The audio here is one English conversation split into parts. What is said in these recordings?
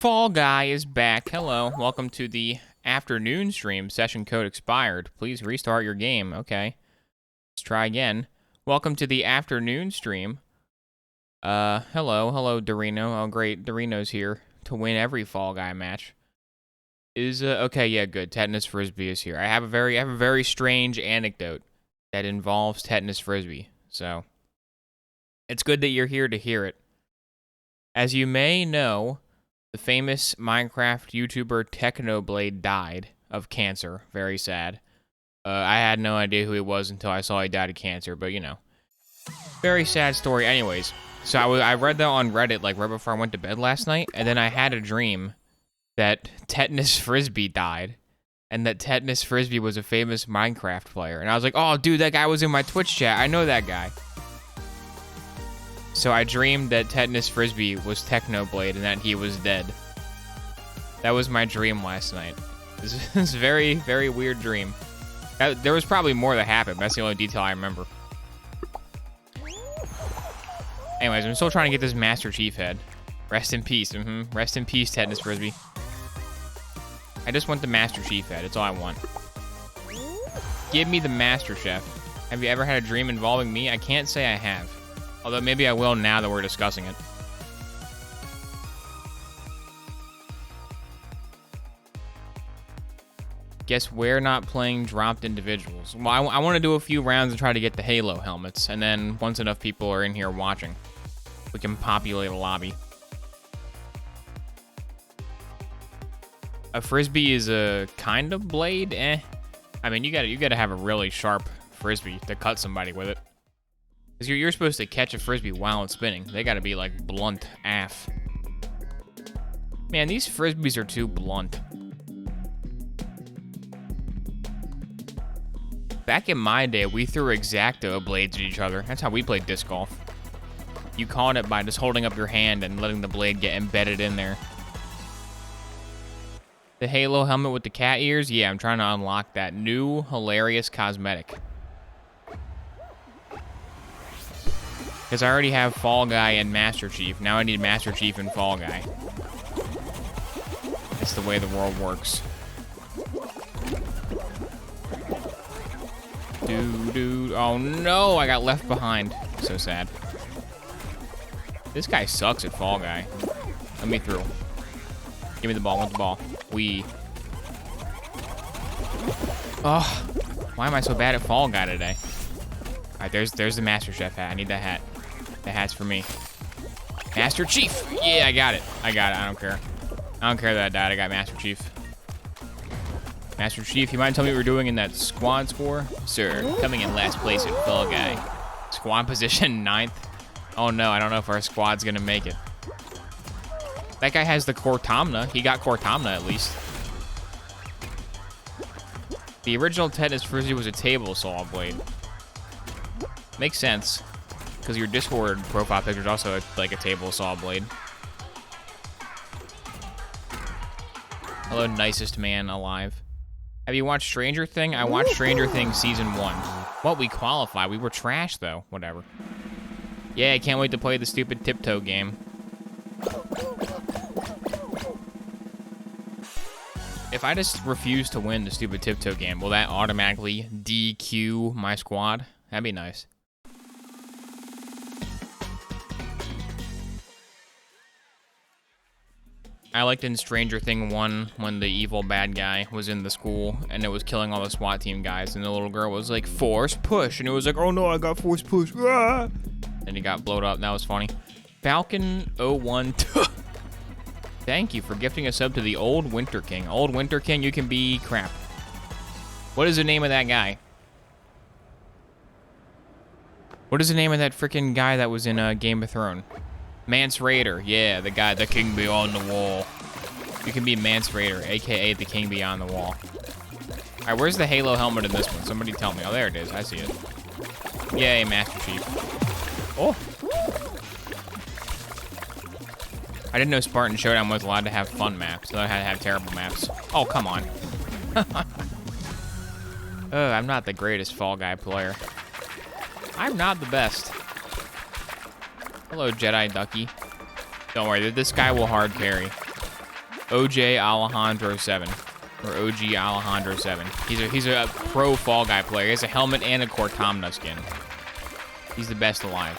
Fall Guy is back. Hello, welcome to the afternoon stream. Session code expired. Please restart your game. Okay, let's try again. Welcome to the afternoon stream. Hello, Dorino. Oh, great, Dorino's here to win every Fall Guy match. Okay, yeah, good. Tetanus Frisbee is here. I have a very strange anecdote that involves Tetanus Frisbee. So, it's good that you're here to hear it. As you may know, the famous Minecraft YouTuber Technoblade died of cancer. Very sad. I had no idea who he was until I saw he died of cancer, but you know. Very sad story. Anyways, so I read that on Reddit like right before I went to bed last night, and then I had a dream that Tetanus Frisbee died, and that Tetanus Frisbee was a famous Minecraft player. And I was like, oh, dude, that guy was in my Twitch chat. I know that guy. So I dreamed that Tetanus Frisbee was Technoblade and that he was dead. That was my dream last night. This is a very, very weird dream. There was probably more that happened, but that's the only detail I remember. Anyways, I'm still trying to get this Master Chief head. Rest in peace. Rest in peace, Tetanus Frisbee. I just want the Master Chief head. That's all I want. Give me the Master Chef. Have you ever had a dream involving me? I can't say I have. Although maybe I will now that we're discussing it. Guess we're not playing dropped individuals. Well, I want to do a few rounds and try to get the Halo helmets. And then once enough people are in here watching, we can populate a lobby. A Frisbee is a kind of blade? I mean, you gotta have a really sharp Frisbee to cut somebody with it. Because you're supposed to catch a Frisbee while it's spinning. They gotta be like blunt AF. Man, these Frisbees are too blunt. Back in my day, we threw X-Acto blades at each other. That's how we played disc golf. You caught it by just holding up your hand and letting the blade get embedded in there. The Halo helmet with the cat ears? Yeah, I'm trying to unlock that new hilarious cosmetic. Because I already have Fall Guy and Master Chief. Now I need Master Chief and Fall Guy. It's the way the world works. Dude. Oh no, I got left behind. So sad. This guy sucks at Fall Guy. Let me through. Give me the ball. Want the ball. Oh, why am I so bad at Fall Guy today? All right, there's the Master Chef hat. I need that hat. The hat's for me. Master Chief! Yeah, I got it. I don't care. I don't care that I died. I got Master Chief. Master Chief, you mind telling me what we're doing in that squad score? Sir, coming in last place at Fall Guy. Squad position 9th. Oh no, I don't know if our squad's gonna make it. That guy has the Cortamna. He got Cortamna at least. The original Tetanus Frisbee was a table saw blade. Makes sense. Because your Discord profile picture is also like a table saw blade. Hello, nicest man alive. Have you watched Stranger Things? I watched Stranger Things Season 1. What, we qualify. We were trash, though. Whatever. Yeah, I can't wait to play the stupid tiptoe game. If I just refuse to win the stupid tiptoe game, will that automatically DQ my squad? That'd be nice. I liked in Stranger Things 1 when the evil bad guy was in the school and it was killing all the SWAT team guys, and the little girl was like, force push, and it was like, oh no, I got force push. Ah! And he got blowed up. That was funny. Falcon01. Thank you for gifting a sub to the Old Winter King. Old Winter King, you can be crap. What is the name of that guy? What is the name of that freaking guy that was in Game of Thrones? Mance Raider, yeah, the guy, the king beyond the wall. You can be Mance Raider, aka the king beyond the wall. All right, where's the Halo helmet in this one? Somebody tell me. Oh, there it is. I see it. Yay, Master Chief. Oh. I didn't know Spartan Showdown was allowed to have fun maps. So I had to have terrible maps. Oh, come on. I'm not the greatest Fall Guy player. I'm not the best. Hello, Jedi Ducky. Don't worry, this guy will hard carry. OJ Alejandro 7. Or OG Alejandro 7. He's a pro Fall Guy player. He has a helmet and a Cortamna skin. He's the best alive.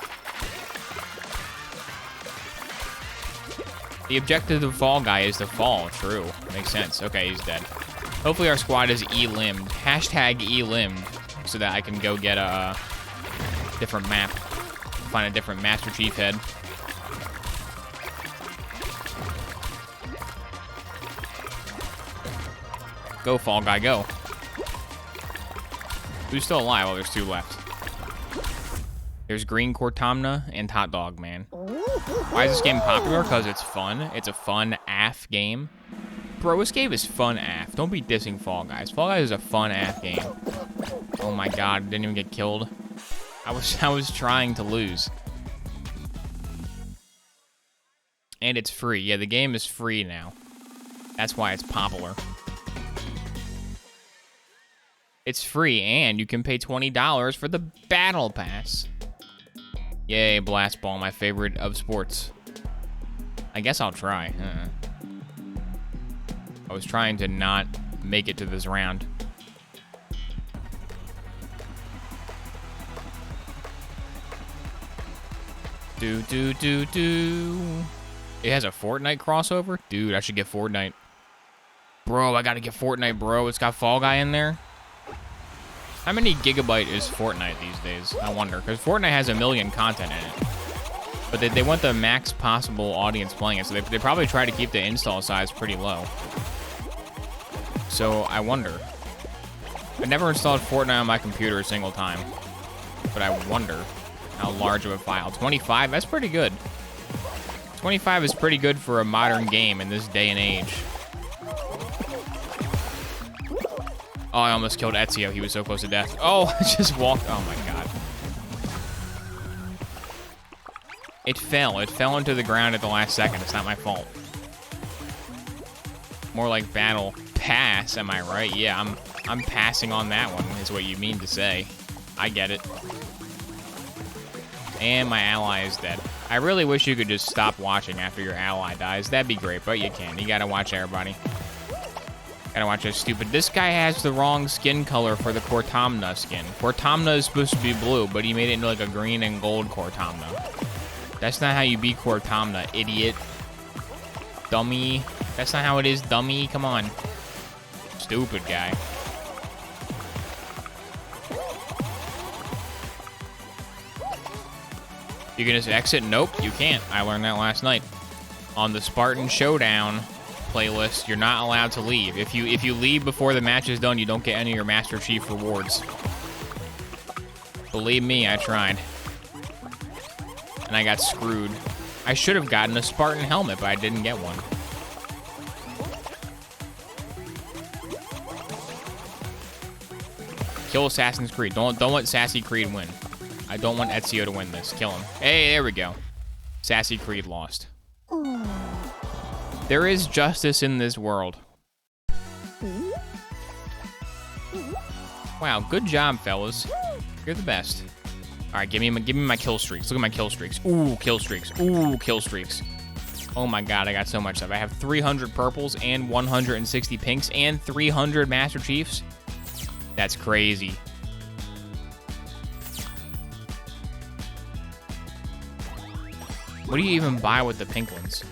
The objective of Fall Guy is to fall. True. Makes sense. Okay, he's dead. Hopefully our squad is E-limbed. Hashtag E-limbed. So that I can go get a different map. Find a different Master Chief head. Go, Fall Guy, go. Who's still alive? Oh, there's 2 left. There's Green Cortamna and Hot Dog Man. Why is this game popular? Because it's fun. It's a fun AF game. Bro, this game is fun AF. Don't be dissing Fall Guys. Fall Guys is a fun AF game. Oh my god, didn't even get killed. I was trying to lose. And it's free. Yeah, the game is free now. That's why it's popular. It's free, and you can pay $20 for the Battle Pass. Yay, Blast Ball, my favorite of sports. I guess I'll try. I was trying to not make it to this round. Do. It has a Fortnite crossover? Dude, I should get Fortnite. Bro, I gotta get Fortnite, bro. It's got Fall Guy in there. How many gigabyte is Fortnite these days? I wonder, because Fortnite has 1 million content in it. But they want the max possible audience playing it, so they probably try to keep the install size pretty low. So, I wonder. I never installed Fortnite on my computer a single time. But I wonder how large of a file. 25? That's pretty good. 25 is pretty good for a modern game in this day and age. Oh, I almost killed Ezio. He was so close to death. Oh, I just walked. Oh, my God. It fell. It fell into the ground at the last second. It's not my fault. More like battle pass, am I right? Yeah, I'm passing on that one, is what you mean to say. I get it. And my ally is dead. I really wish you could just stop watching after your ally dies. That'd be great, but you can't. You gotta watch everybody. Gotta watch that stupid. This guy has the wrong skin color for the Cortamna skin. Cortamna is supposed to be blue, but he made it into like a green and gold Cortamna. That's not how you beat Cortamna, idiot. Dummy. That's not how it is, dummy. Come on. Stupid guy. You can just exit? Nope, you can't. I learned that last night. On the Spartan Showdown playlist, you're not allowed to leave. If you leave before the match is done, you don't get any of your Master Chief rewards. Believe me, I tried. And I got screwed. I should have gotten a Spartan helmet, but I didn't get one. Kill Assassin's Creed. Don't let Sassy Creed win. I don't want Ezio to win this. Kill him. Hey, there we go. Sassy Creed lost. There is justice in this world. Wow, good job, fellas. You're the best. All right, give me my kill streaks. Look at my kill streaks. Ooh, kill streaks. Ooh, kill streaks. Oh my god, I got so much stuff. I have 300 purples and 160 pinks and 300 Master Chiefs. That's crazy. What do you even buy with the pink ones?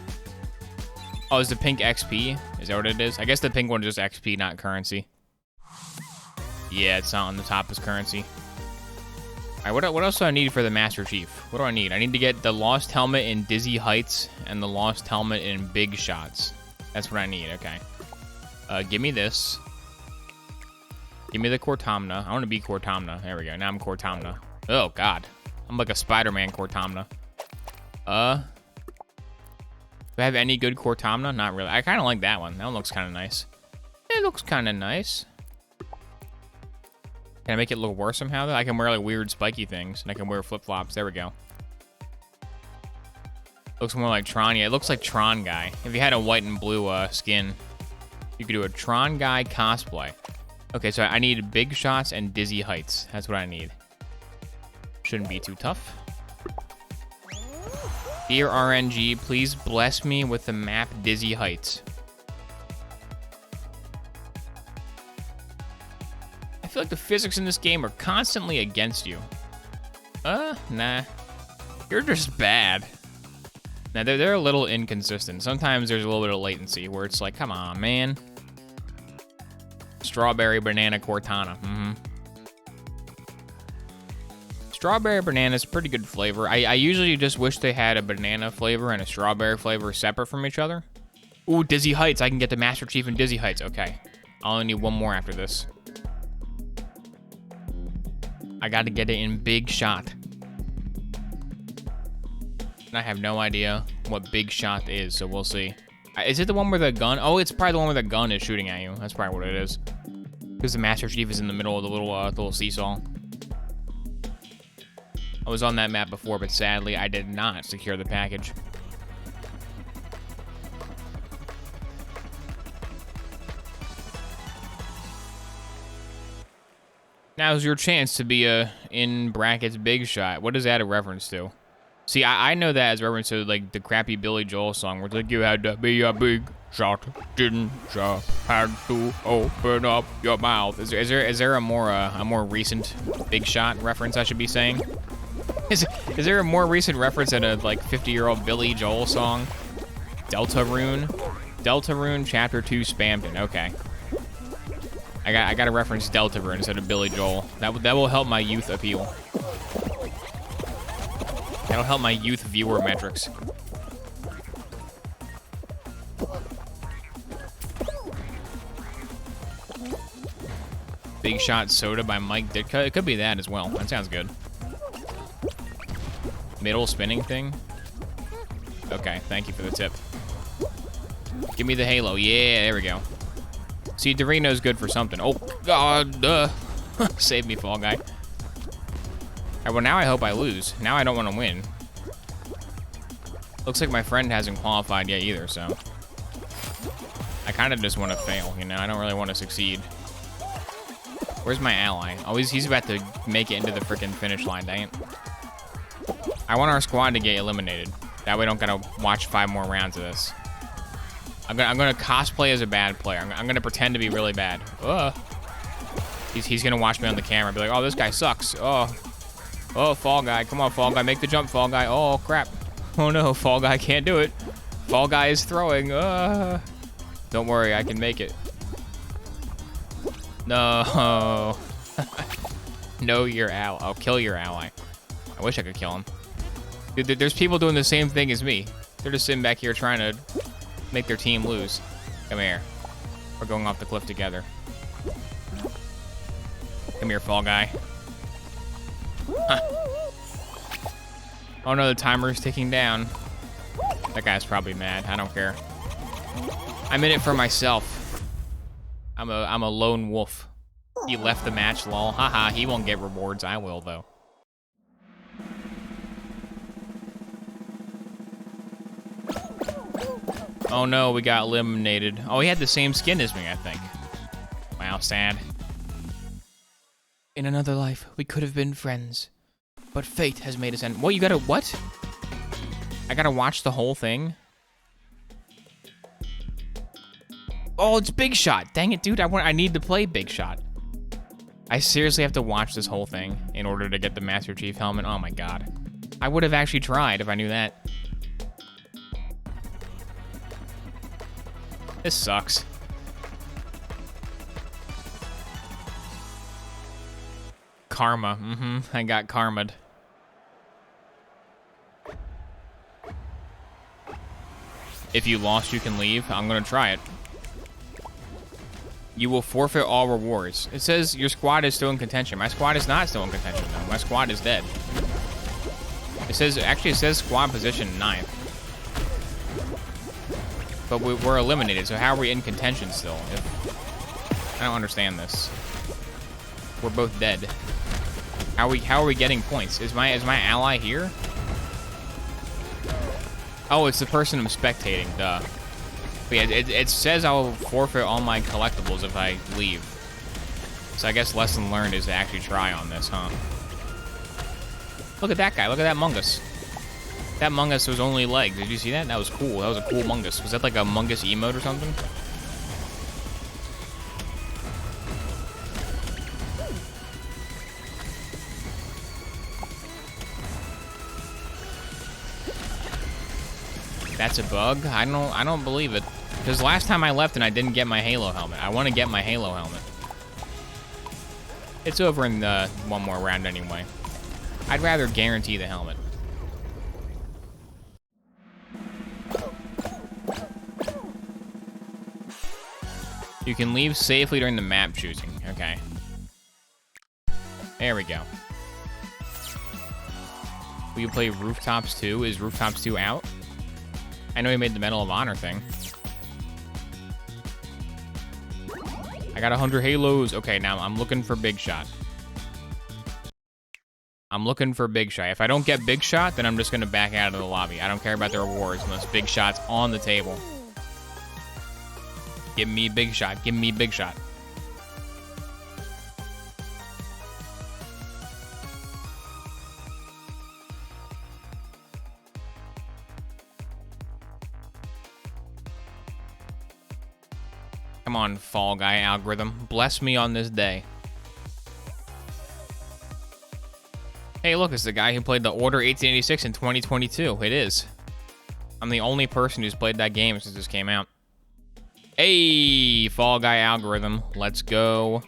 Oh, is the pink XP? Is that what it is? I guess the pink one is just XP, not currency. Yeah, it's not on the top as currency. All right, what else do I need for the Master Chief? What do I need? I need to get the Lost Helmet in Dizzy Heights and the Lost Helmet in Big Shots. That's what I need, okay. Give me this. Give me the Cortamna. I want to be Cortamna. There we go. Now I'm Cortamna. Oh, God. I'm like a Spider-Man Cortamna. Do I have any good Cortamna? Not really. I kind of like that one. That one looks kind of nice. It looks kind of nice. Can I make it look worse somehow, though? I can wear, like, weird spiky things, and I can wear flip-flops. There we go. Looks more like Tron. Yeah, it looks like Tron Guy. If you had a white and blue skin, you could do a Tron Guy cosplay. Okay, so I need Big Shots and Dizzy Heights. That's what I need. Shouldn't be too tough. Dear RNG, please bless me with the map Dizzy Heights. feel like the physics in this game are constantly against you. Nah. You're just bad. Now, they're a little inconsistent. Sometimes there's a little bit of latency where it's like, come on, man. Strawberry banana Cortana. Strawberry banana is pretty good flavor. I usually just wish they had a banana flavor and a strawberry flavor separate from each other. Ooh, Dizzy Heights. I can get the Master Chief in Dizzy Heights. Okay. I'll only need one more after this. I got to get it in Big Shot. And I have no idea what Big Shot is, so we'll see. Is it the one where the gun? Oh, it's probably the one where the gun is shooting at you. That's probably what it is. Because the Master Chief is in the middle of the little seesaw. I was on that map before, but sadly, I did not secure the package. Now's your chance to be in brackets Big Shot. What is that a reference to? See, I know that as a reference to like the crappy Billy Joel song where it's like, you had to be a big shot, didn't you? Had to open up your mouth. Is there a more recent Big Shot reference I should be saying? Is there a more recent reference than a like 50-year-old Billy Joel song? Deltarune Chapter 2 Spamton. Okay. I got to reference Deltarune instead of Billy Joel. That will help my youth appeal. That'll help my youth viewer metrics. Big Shot Soda by Mike Ditka. It could be that as well. That sounds good. Middle spinning thing. Okay, thank you for the tip. Give me the halo. Yeah, there we go. See, Dorino's good for something. Oh, God. Save me, Fall Guy. All right, well, now I hope I lose. Now I don't want to win. Looks like my friend hasn't qualified yet either, so. I kind of just want to fail, you know? I don't really want to succeed. Where's my ally? Oh, he's about to make it into the freaking finish line, dang it. I want our squad to get eliminated. That way I don't gotta watch 5 more rounds of this. I'm gonna cosplay as a bad player. I'm gonna pretend to be really bad. He's gonna watch me on the camera and be like, oh, this guy sucks. Oh, Fall Guy. Come on, Fall Guy. Make the jump, Fall Guy. Oh, crap. Oh, no. Fall Guy can't do it. Fall Guy is throwing. Don't worry. I can make it. No. No, your ally. I'll kill your ally. I wish I could kill him. Dude, there's people doing the same thing as me. They're just sitting back here trying to make their team lose. Come here. We're going off the cliff together. Come here, Fall Guy. Huh. Oh no, the timer is ticking down. That guy's probably mad. I don't care. I'm in it for myself. I'm a lone wolf. He left the match, lol. Haha, he won't get rewards. I will, though. Oh no, we got eliminated. Oh, he had the same skin as me, I think. Wow, sad. In another life, we could have been friends. But fate has made us end. What, you gotta, what? I gotta watch the whole thing? Oh, it's Big Shot. Dang it, dude. I need to play Big Shot. I seriously have to watch this whole thing in order to get the Master Chief helmet. Oh my god. I would have actually tried if I knew that. This sucks. Karma. I got karma'd. If you lost, you can leave. I'm gonna try it. You will forfeit all rewards. It says your squad is still in contention. My squad is not still in contention, though. My squad is dead. It says, actually, it says squad position 9th. But we're eliminated, so how are we in contention still? I don't understand this. We're both dead. How are we getting points? Is my ally here? Oh, it's the person I'm spectating, duh. But yeah, it says I'll forfeit all my collectibles if I leave. So I guess lesson learned is to actually try on this, huh? Look at that guy. Look at that Mungus. That Mungus was only legs. Did you see that? That was cool. That was a cool Mungus. Was that like a Mungus emote or something? That's a bug? I don't believe it. Because last time I left and I didn't get my Halo helmet. I want to get my Halo helmet. It's over in one more round anyway. I'd rather guarantee the helmet. You can leave safely during the map choosing. Okay. There we go. Will you play Rooftops 2? Is Rooftops 2 out? I know he made the Medal of Honor thing. I got 100 Halos. Okay, now I'm looking for Big Shot. I'm looking for Big Shot. If I don't get Big Shot, then I'm just going to back out of the lobby. I don't care about the rewards unless Big Shot's on the table. Give me Big Shot. Give me Big Shot. Come on, Fall Guy algorithm. Bless me on this day. Hey, look, it's the guy who played the Order 1886 in 2022. It is. I'm the only person who's played that game since this came out. Hey, Fall Guy algorithm. Let's go.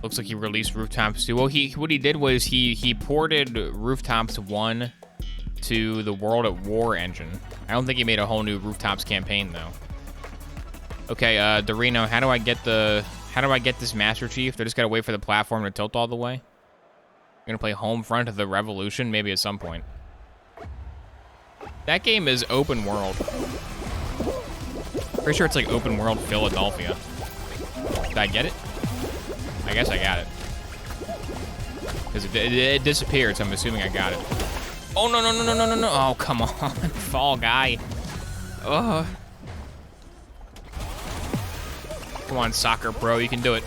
Looks like he released Rooftops 2. Well, what he did was he ported Rooftops 1 to the World at War engine. I don't think he made a whole new Rooftops campaign though. Okay, Dorino, how do I get this Master Chief? Do I just gotta wait for the platform to tilt all the way? I'm gonna play Home Front of the Revolution maybe at some point. That game is open world. Pretty sure it's like open world Philadelphia. Did I get it? I guess I got it. Because it disappeared, so I'm assuming I got it. Oh, no. Oh, come on. Fall Guy. Ugh. Come on, Soccer Pro. You can do it.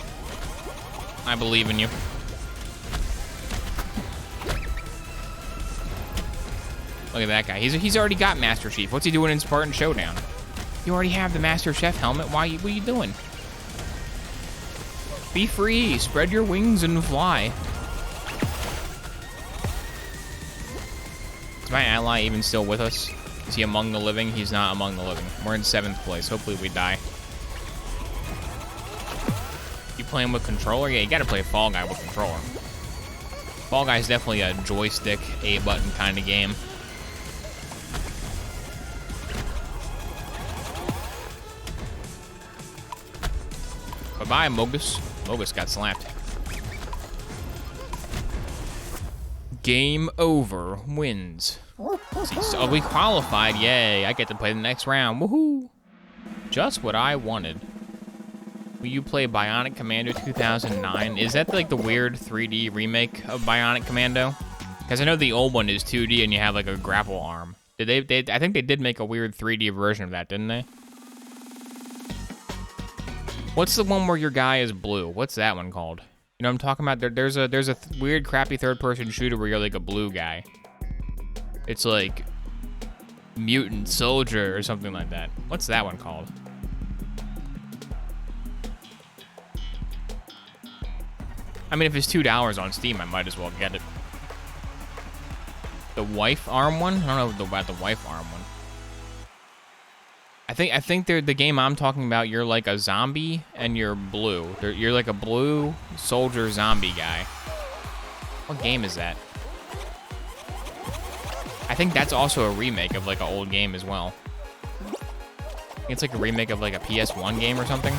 I believe in you. Look at that guy. He's already got Master Chief. What's he doing in Spartan Showdown? You already have the Master Chef helmet. What are you doing? Be free. Spread your wings and fly. Is my ally even still with us? Is he among the living? He's not among the living. We're in 7th place. Hopefully we die. You playing with controller? Yeah, you gotta play Fall Guy with controller. Fall Guy is definitely a joystick, A-button kind of game. Bye-bye, Mogus. Mogus got slapped. Game over. Wins. So we qualified. Yay. I get to play the next round. Woohoo. Just what I wanted. Will you play Bionic Commando 2009? Is that like the weird 3D remake of Bionic Commando? Because I know the old one is 2D and you have like a grapple arm. I think they did make a weird 3D version of that, didn't they? What's the one where your guy is blue? What's that one called? You know what I'm talking about? There's a weird, crappy third-person shooter where you're like a blue guy. It's like Mutant Soldier or something like that. What's that one called? I mean, if it's $2 on Steam, I might as well get it. The wife arm one? I don't know about the wife arm one. I think they're the game I'm talking about. You're like a zombie and you're blue. You're like a blue soldier zombie guy. What game is that? I think that's also a remake of like an old game as well. I think it's like a remake of like a PS1 game or something.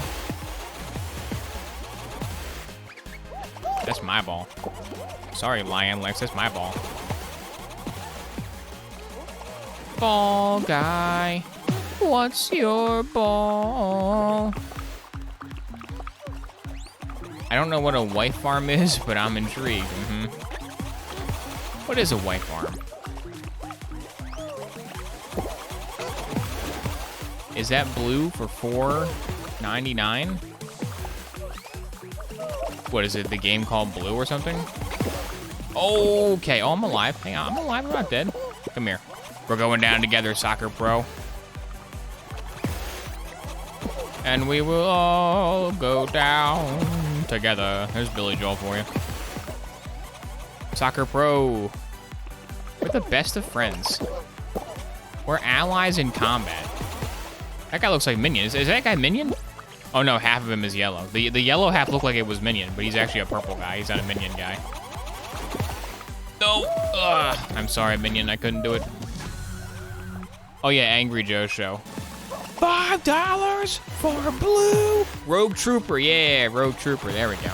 That's my ball. Sorry, Lion Lex, that's my ball. Ball Guy. What's your ball? I don't know what a wife farm is, but I'm intrigued. What is a wife farm? Is that blue for $4.99? What is it? The game called Blue or something? Okay. Oh, I'm alive. Hang on. I'm alive. I'm not dead. Come here. We're going down together, Soccer Pro. And we will all go down together. There's Billy Joel for you. Soccer Pro. We're the best of friends. We're allies in combat. That guy looks like Minion. Is that guy Minion? Oh no, half of him is yellow. The yellow half looked like it was Minion, but he's actually a purple guy. He's not a Minion guy. No. Ugh. I'm sorry, Minion. I couldn't do it. Oh yeah, Angry Joe show. $5 for blue. Rogue Trooper. Yeah, Rogue Trooper. There we go.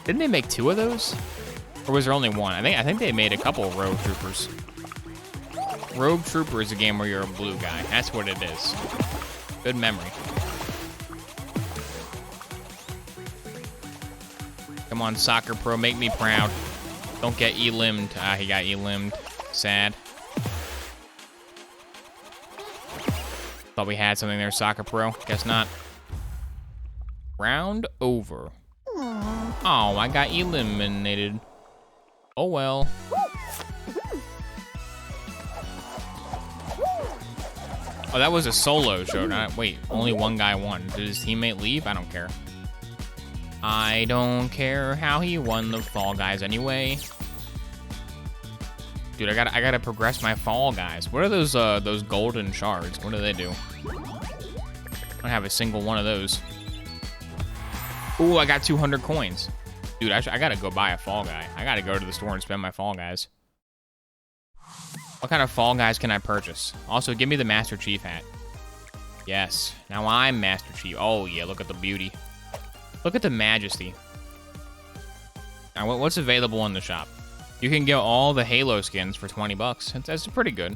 Didn't they make 2 of those? Or was there only 1? I think they made a couple of Rogue Troopers. Rogue Trooper is a game where you're a blue guy. That's what it is. Good memory. Come on, Soccer Pro, make me proud. Don't get E-limbed. Ah, he got E-limbed. Sad. Thought we had something there, Soccer Pro. Guess not. Round over. Oh, I got eliminated. Oh well. Oh, that was a solo show. Wait, only one guy won. Did his teammate leave? I don't care. I don't care how he won the Fall Guys anyway. Dude, I gotta progress my Fall Guys. What are those golden shards? What do they do? I don't have a single one of those. Ooh, I got 200 coins. Dude, I gotta go buy a Fall Guy. I gotta go to the store and spend my Fall Guys. What kind of Fall Guys can I purchase? Also, give me the Master Chief hat. Yes, now I'm Master Chief. Oh yeah, look at the beauty. Look at the majesty. Now, what's available in the shop? You can get all the Halo skins for 20 bucks. That's pretty good.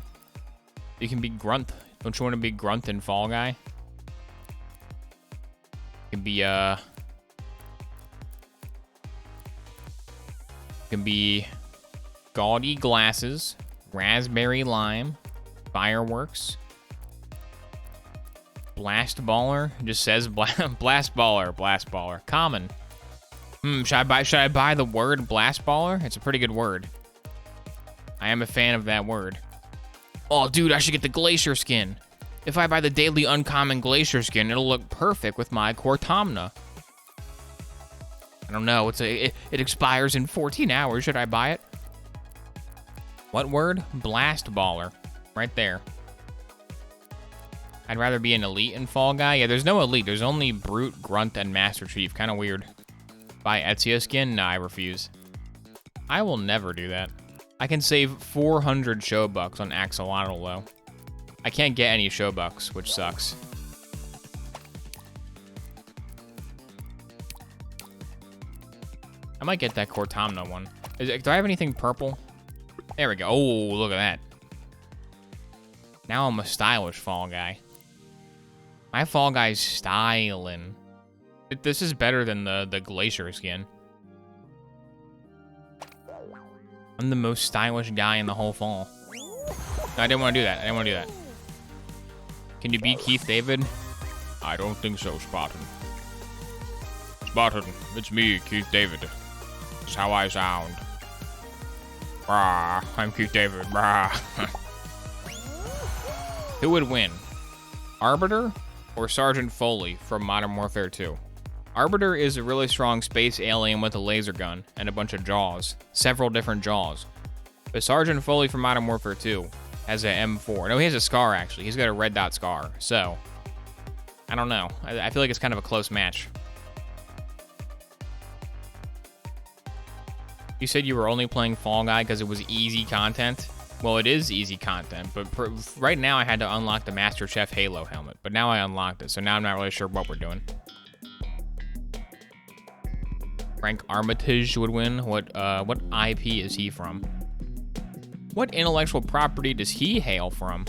You can be Grunt. Don't you want to be Grunt and Fall Guy? You can be Gaudy Glasses, Raspberry Lime, Fireworks, Blast Baller. It just says Blast Baller. Common. Should I buy the word Blast Baller? It's a pretty good word. I am a fan of that word. Oh, dude, I should get the Glacier skin. If I buy the daily uncommon Glacier skin, it'll look perfect with my Cortamna. I don't know. It expires in 14 hours. Should I buy it? What word? Blast Baller. Right there. I'd rather be an Elite in Fall Guy. Yeah, there's no Elite. There's only Brute, Grunt, and Master Chief. Kind of weird. Buy Ezio skin? Nah, I refuse. I will never do that. I can save 400 show bucks on Axolotl, though. I can't get any show bucks, which sucks. I might get that Cortamna one. Do I have anything purple? There we go. Oh, look at that. Now I'm a stylish Fall Guy. My Fall Guy's styling. This is better than the Glacier skin. I'm the most stylish guy in the whole fall. No, I didn't want to do that. Can you beat Keith David? I don't think so, Spartan. Spartan, it's me, Keith David. This is how I sound. Brah, I'm Keith David. Brah. Who would win? Arbiter or Sergeant Foley from Modern Warfare 2? Arbiter is a really strong space alien with a laser gun and a bunch of jaws. Several different jaws. But Sergeant Foley from Modern Warfare 2 has an M4. No, he has a scar, actually. He's got a red dot scar. So, I don't know. I feel like it's kind of a close match. You said you were only playing Fall Guy because it was easy content. Well, it is easy content, but right now I had to unlock the Master Chef Halo helmet. But now I unlocked it, so now I'm not really sure what we're doing. Frank Armitage would win. What IP is he from? What intellectual property does he hail from?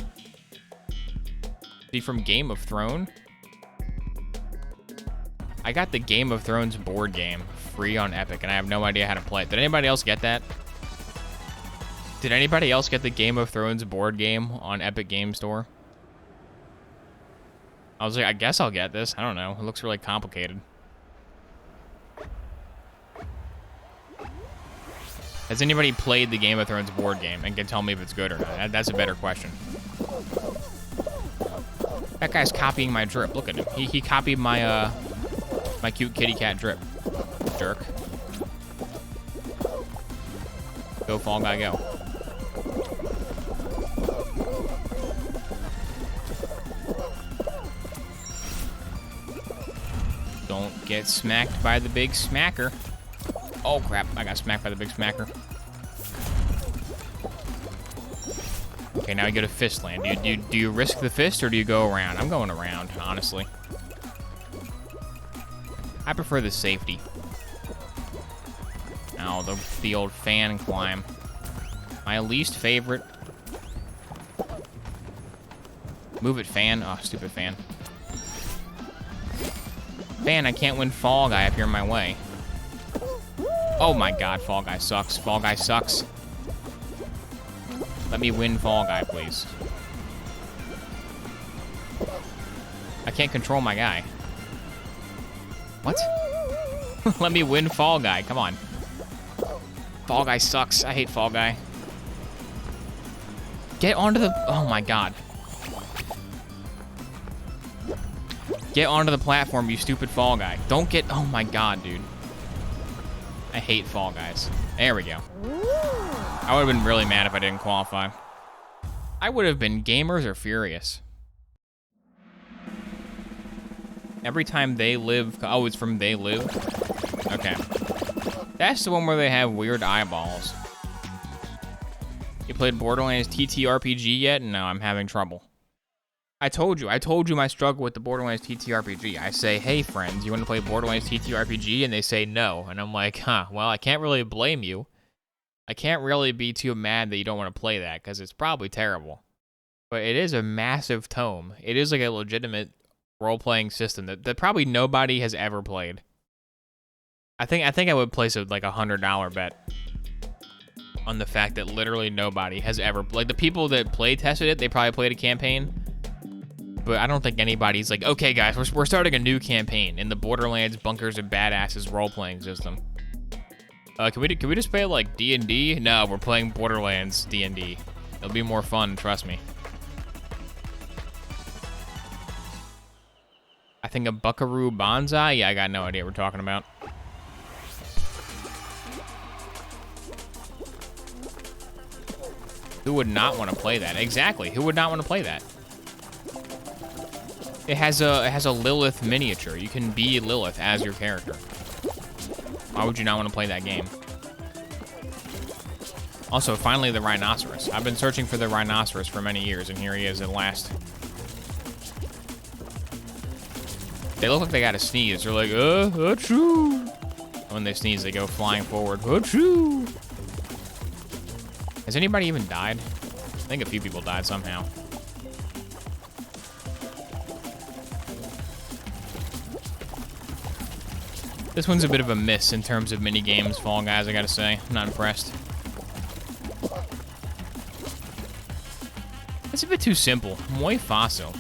Is he from Game of Thrones? I got the Game of Thrones board game free on Epic, and I have no idea how to play it. Did anybody else get that? Did anybody else get the Game of Thrones board game on Epic Game Store? I was like, I guess I'll get this. I don't know. It looks really complicated. Has anybody played the Game of Thrones board game and can tell me if it's good or not? That's a better question. That guy's copying my drip. Look at him. He copied my my cute kitty cat drip. Jerk. Go Fall Guy, go. Don't get smacked by the big smacker. Oh, crap. I got smacked by the big smacker. Okay, now you go to fist land. Do you risk the fist or do you go around? I'm going around, honestly. I prefer the safety. Oh, the old fan climb. My least favorite. Move it, fan. Oh, stupid fan. Fan, I can't win Fall Guy if you're in my way. Oh my god, Fall Guy sucks. Fall Guy sucks. Let me win Fall Guy, please. I can't control my guy. What? Let me win Fall Guy, come on. Fall Guy sucks. I hate Fall Guy. Get onto the... Oh my god. Get onto the platform, you stupid Fall Guy. Don't get... Oh my god, dude. I hate Fall Guys. There we go. I would have been really mad if I didn't qualify. I would have been gamers or furious. Every time They Live... Oh, it's from They Live? Okay. That's the one where they have weird eyeballs. You played Borderlands TTRPG yet? No, I'm having trouble. I told you my struggle with the Borderlands TTRPG. I say, hey friends, you want to play Borderlands TTRPG? And they say no. And I'm like, huh, well, I can't really blame you. I can't really be too mad that you don't want to play that, because it's probably terrible. But it is a massive tome. It is like a legitimate role-playing system that probably nobody has ever played. I think I would place like a $100 bet on the fact that literally nobody has ever... Like, the people that play tested it, they probably played a campaign. But I don't think anybody's like, okay, guys, we're starting a new campaign in the Borderlands Bunkers of Badasses role-playing system. Can we just play, like, D&D? No, we're playing Borderlands D&D. It'll be more fun, trust me. I think a Buckaroo Banzai? Yeah, I got no idea what we're talking about. Who would not want to play that? Exactly, who would not want to play that? It has a Lilith miniature. You can be Lilith as your character. Why would you not want to play that game? Also, finally the rhinoceros. I've been searching for the rhinoceros for many years, and here he is at last. They look like they got to sneeze. They're like, achoo. When they sneeze, they go flying forward. Achoo. Has anybody even died? I think a few people died somehow. This one's a bit of a miss in terms of mini games, Fall Guys, I gotta say. I'm not impressed. It's a bit too simple. Muy fácil.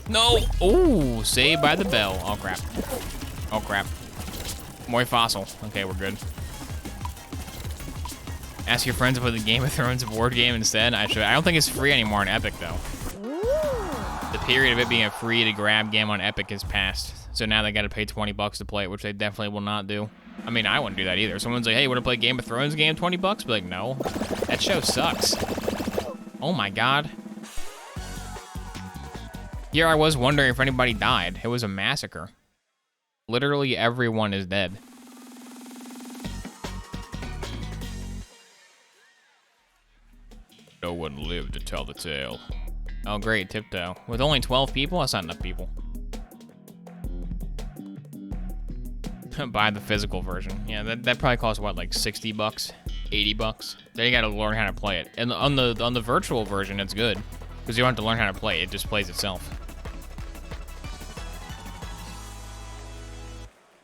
No! Oh, saved by the bell. Oh, crap. Oh, crap. Muy fácil. Okay, we're good. Ask your friends about the Game of Thrones board game instead. I don't think it's free anymore on Epic, though. The period of it being a free to grab game on Epic has passed. So now they gotta pay 20 bucks to play it, which they definitely will not do. I mean, I wouldn't do that either. Someone's like, hey, wanna play Game of Thrones game, 20 bucks? Be like, no. That show sucks. Oh my god. Here I was wondering if anybody died. It was a massacre. Literally everyone is dead. No one lived to tell the tale. Oh, great, Tiptoe. With only 12 people? That's not enough people. Buy the physical version. Yeah, that probably costs, what, like 60 bucks? 80 bucks? Then you gotta learn how to play it. And on the virtual version, it's good. Because you don't have to learn how to play it. It just plays itself.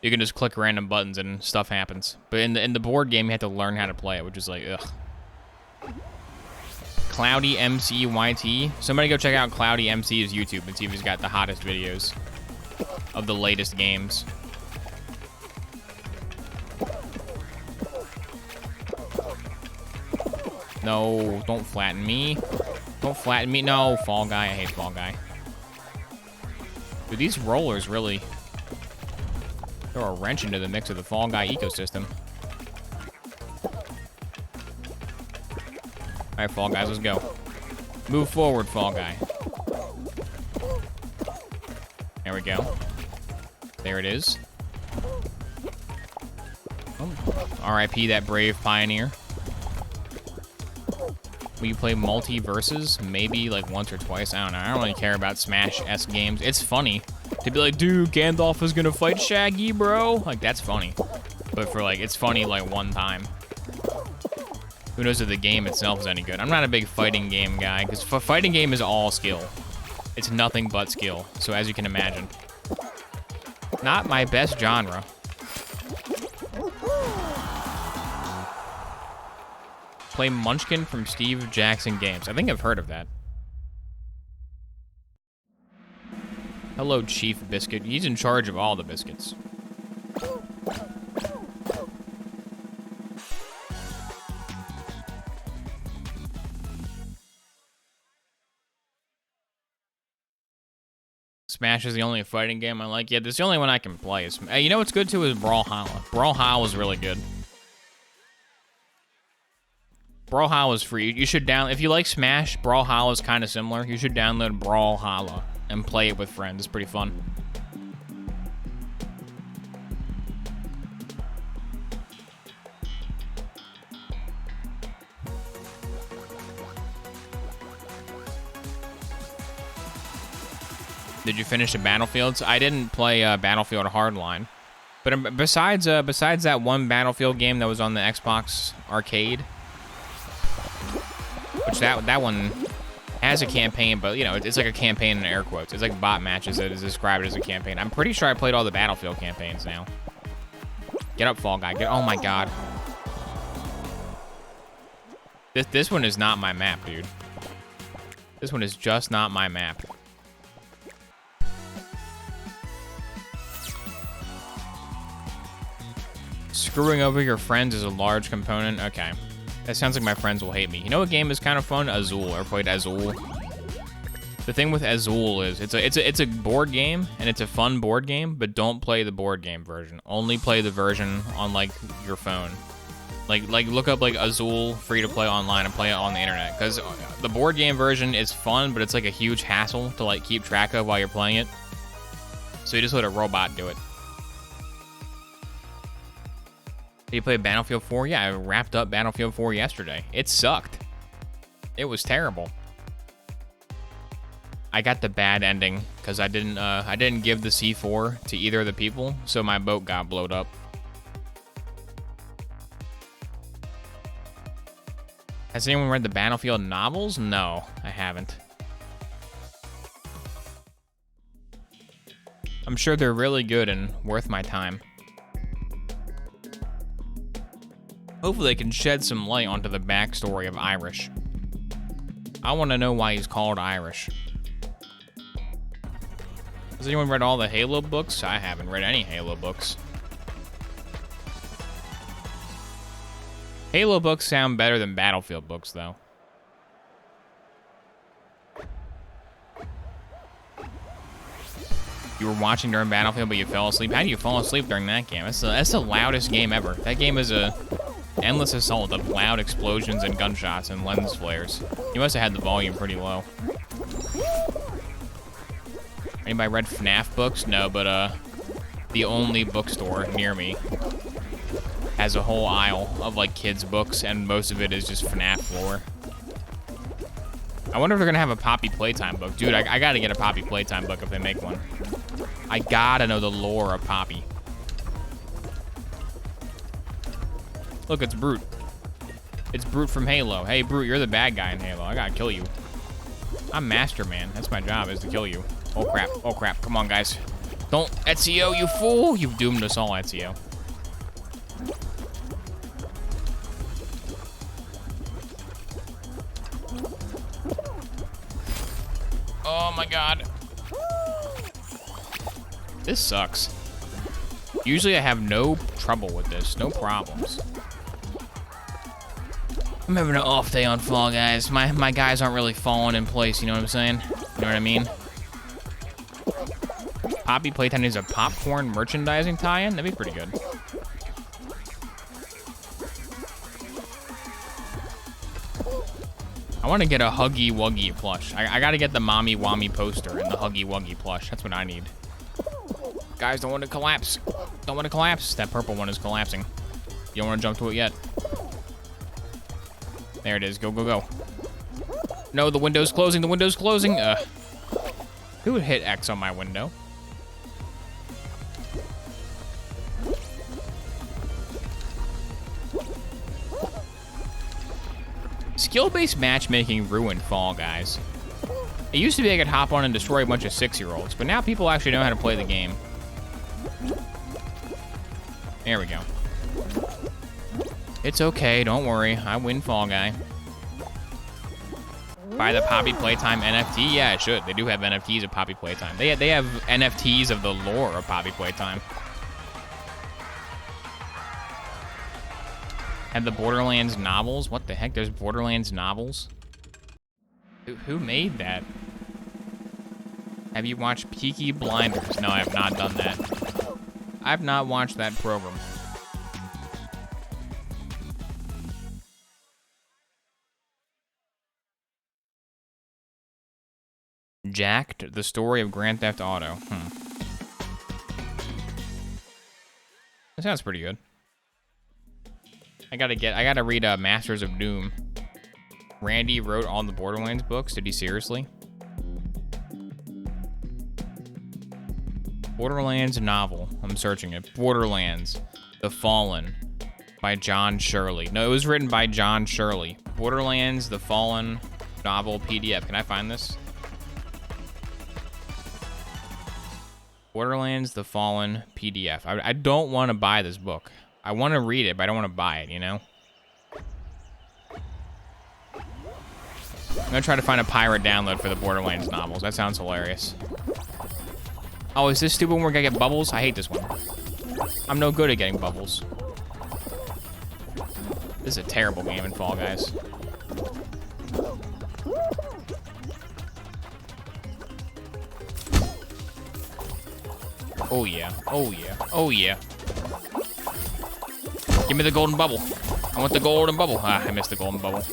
You can just click random buttons and stuff happens. But in the board game, you have to learn how to play it, which is like, ugh. Cloudy MCYT. Somebody go check out Cloudy MC's YouTube and see if he's got the hottest videos of the latest games. No, don't flatten me. Don't flatten me. No, Fall Guy. I hate Fall Guy. Dude, these rollers really throw a wrench into the mix of the Fall Guy ecosystem. All right, Fall Guys, let's go. Move forward, Fall Guy. There we go. There it is. Oh, R.I.P. that brave pioneer. Will you play multi-verses? Maybe like once or twice. I don't know. I don't really care about Smash-esque games. It's funny to be like, dude, Gandalf is gonna fight Shaggy, bro. Like, that's funny. But for like, it's funny like one time. Who knows if the game itself is any good? I'm not a big fighting game guy, because fighting game is all skill. It's nothing but skill. So as you can imagine. Not my best genre. Play Munchkin from Steve Jackson Games. I think I've heard of that. Hello, Chief Biscuit. He's in charge of all the biscuits. Smash is the only fighting game I like. Yeah, that's the only one I can play. You know what's good too is Brawlhalla. Brawlhalla is really good. Brawlhalla is free. You should if you like Smash, Brawlhalla is kind of similar. You should download Brawlhalla and play it with friends. It's pretty fun. Did you finish the Battlefields? I didn't play Battlefield Hardline, but besides that one Battlefield game that was on the Xbox Arcade, which that one has a campaign, but you know it's like a campaign in air quotes. It's like bot matches that is described as a campaign. I'm pretty sure I played all the Battlefield campaigns now. Get up, Fall Guy. Oh my God. This one is not my map, dude. This one is just not my map. Screwing over your friends is a large component. Okay. That sounds like my friends will hate me. You know what game is kind of fun? Azul. Ever played Azul? The thing with Azul is it's a board game and it's a fun board game, but don't play the board game version. Only play the version on like your phone. Like look up like Azul free to play online and play it on the internet, because the board game version is fun, but it's like a huge hassle to like keep track of while you're playing it. So you just let a robot do it. Did you play Battlefield 4? Yeah, I wrapped up Battlefield 4 yesterday. It sucked. It was terrible. I got the bad ending because I didn't give the C4 to either of the people, so my boat got blowed up. Has anyone read the Battlefield novels? No, I haven't. I'm sure they're really good and worth my time. Hopefully they can shed some light onto the backstory of Irish. I want to know why he's called Irish. Has anyone read all the Halo books? I haven't read any Halo books. Halo books sound better than Battlefield books, though. You were watching during Battlefield, but you fell asleep. How do you fall asleep during that game? That's the loudest game ever. That game is a endless assault of loud explosions and gunshots and lens flares. You must have had the volume pretty low. Anybody read FNAF books? No, but the only bookstore near me has a whole aisle of like kids books, and most of it is just FNAF lore. I wonder if they're gonna have a Poppy Playtime book. Dude, I gotta get a Poppy Playtime book if they make one. I gotta know the lore of Poppy. Look, it's Brute. It's Brute from Halo. Hey, Brute, you're the bad guy in Halo. I gotta kill you. I'm Master Man. That's my job, is to kill you. Oh, crap. Oh, crap. Come on, guys. Don't Ezio, you fool. You've doomed us all, Ezio. Oh, my God. This sucks. Usually I have no trouble with this. No problems. I'm having an off day on Fall Guys. My guys aren't really falling in place, you know what I'm saying? You know what I mean? Poppy Playtime is a popcorn merchandising tie-in? That'd be pretty good. I want to get a Huggy Wuggy plush. I gotta get the Mommy Wommy poster and the Huggy Wuggy plush. That's what I need. Guys, don't want to collapse. Don't want to collapse. That purple one is collapsing. You don't want to jump to it yet. There it is. Go, go, go. No, the window's closing. The window's closing. Who would hit X on my window? Skill-based matchmaking ruined Fall Guys. It used to be I could hop on and destroy a bunch of 6-year-olds, but now people actually know how to play the game. There we go. It's okay, don't worry. I win Fall Guy. Buy the Poppy Playtime NFT? Yeah, I should. They do have NFTs of Poppy Playtime. They have NFTs of the lore of Poppy Playtime. Have the Borderlands novels? What the heck? There's Borderlands novels? Who made that? Have you watched Peaky Blinders? No, I have not done that. I've not watched that program. Jacked, the story of Grand Theft Auto. That sounds pretty good. I gotta read Masters of Doom. Randy wrote all the Borderlands books. Did he seriously? Borderlands novel. I'm searching it. Borderlands, The Fallen, by John Shirley. No, it was written by John Shirley. Borderlands, The Fallen novel PDF. Can I find this? Borderlands, The Fallen PDF. I don't want to buy this book. I want to read it, but I don't want to buy it, you know? I'm going to try to find a pirate download for the Borderlands novels. That sounds hilarious. Oh, is this stupid one where we're going to get bubbles? I hate this one. I'm no good at getting bubbles. This is a terrible game in Fall Guys. Oh, yeah. Oh, yeah. Oh, yeah. Give me the golden bubble. I want the golden bubble. Ah, I missed the golden bubble.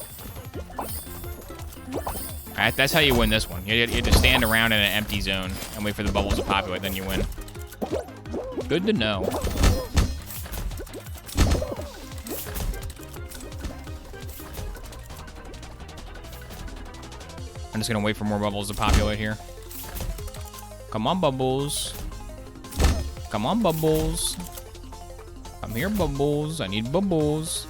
Alright, that's how you win this one. You have to stand around in an empty zone and wait for the bubbles to populate, then you win. Good to know. I'm just gonna wait for more bubbles to populate here. Come on, bubbles. Come on, bubbles. Come here, bubbles. I need bubbles.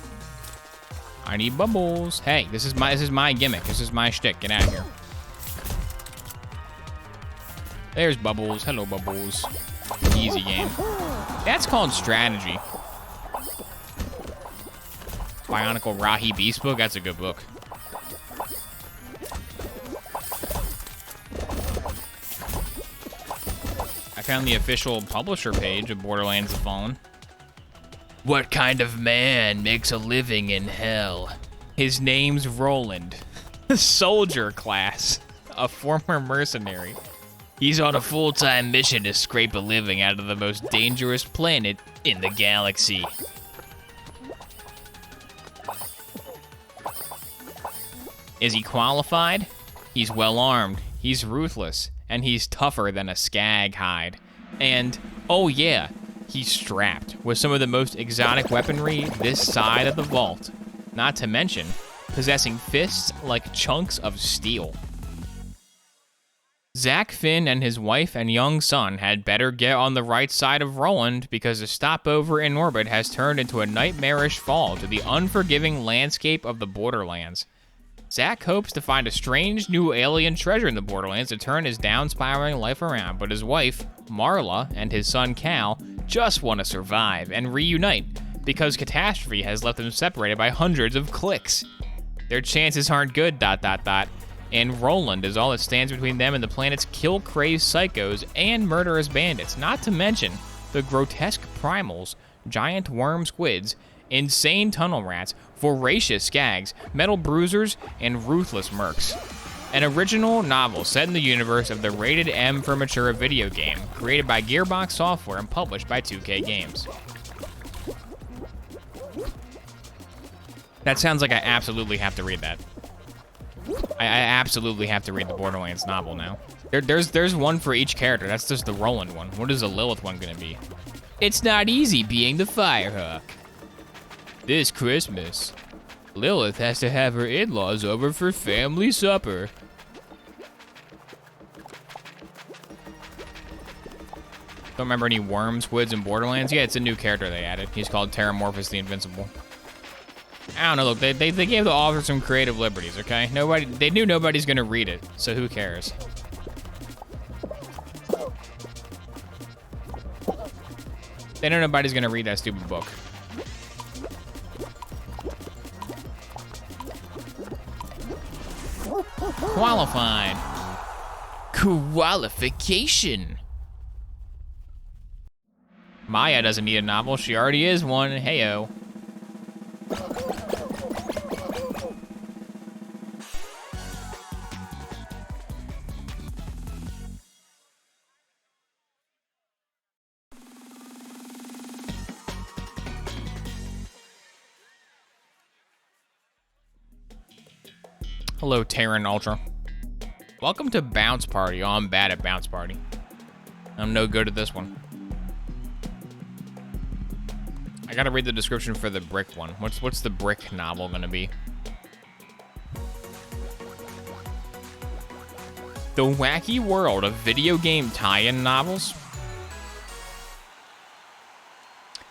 I need bubbles. Hey, this is my gimmick. This is my shtick. Get out of here. There's bubbles. Hello, bubbles. Easy game. That's called strategy. Bionicle Rahi Beast book. That's a good book. I found the official publisher page of Borderlands: The Fallen. What kind of man makes a living in hell? His name's Roland. Soldier class. A former mercenary. He's on a full-time mission to scrape a living out of the most dangerous planet in the galaxy. Is he qualified? He's well-armed, he's ruthless, and he's tougher than a skag hide. And, oh yeah, he's strapped with some of the most exotic weaponry this side of the vault. Not to mention, possessing fists like chunks of steel. Zach Finn and his wife and young son had better get on the right side of Roland because a stopover in orbit has turned into a nightmarish fall to the unforgiving landscape of the Borderlands. Zach hopes to find a strange new alien treasure in the Borderlands to turn his down-spiraling life around, but his wife, Marla, and his son, Cal, just want to survive and reunite because catastrophe has left them separated by hundreds of clicks. Their chances aren't good, ... And Roland is all that stands between them and the planet's kill-crazed psychos and murderous bandits, not to mention the grotesque primals, giant worm squids, insane tunnel rats, voracious skags, metal bruisers, and ruthless mercs. An original novel set in the universe of the rated M for mature video game, created by Gearbox Software and published by 2K Games. That sounds like I absolutely have to read that. I absolutely have to read the Borderlands novel now. There's one for each character. That's just the Roland one. What is the Lilith one gonna be? It's not easy being the Firehawk. This Christmas, Lilith has to have her in-laws over for family supper. Don't remember any Worms, Woods, and Borderlands? Yeah, it's a new character they added. He's called Terramorphous the Invincible. I don't know, look, they gave the author some creative liberties, okay? They knew nobody's gonna read it, so who cares? They know nobody's gonna read that stupid book. Qualified. Qualification. Maya doesn't need a novel. She already is one. Heyo. Hello, Terran Ultra. Welcome to Bounce Party. Oh, I'm bad at Bounce Party. I'm no good at this one. I gotta read the description for the brick one. What's the brick novel gonna be? The wacky world of video game tie-in novels.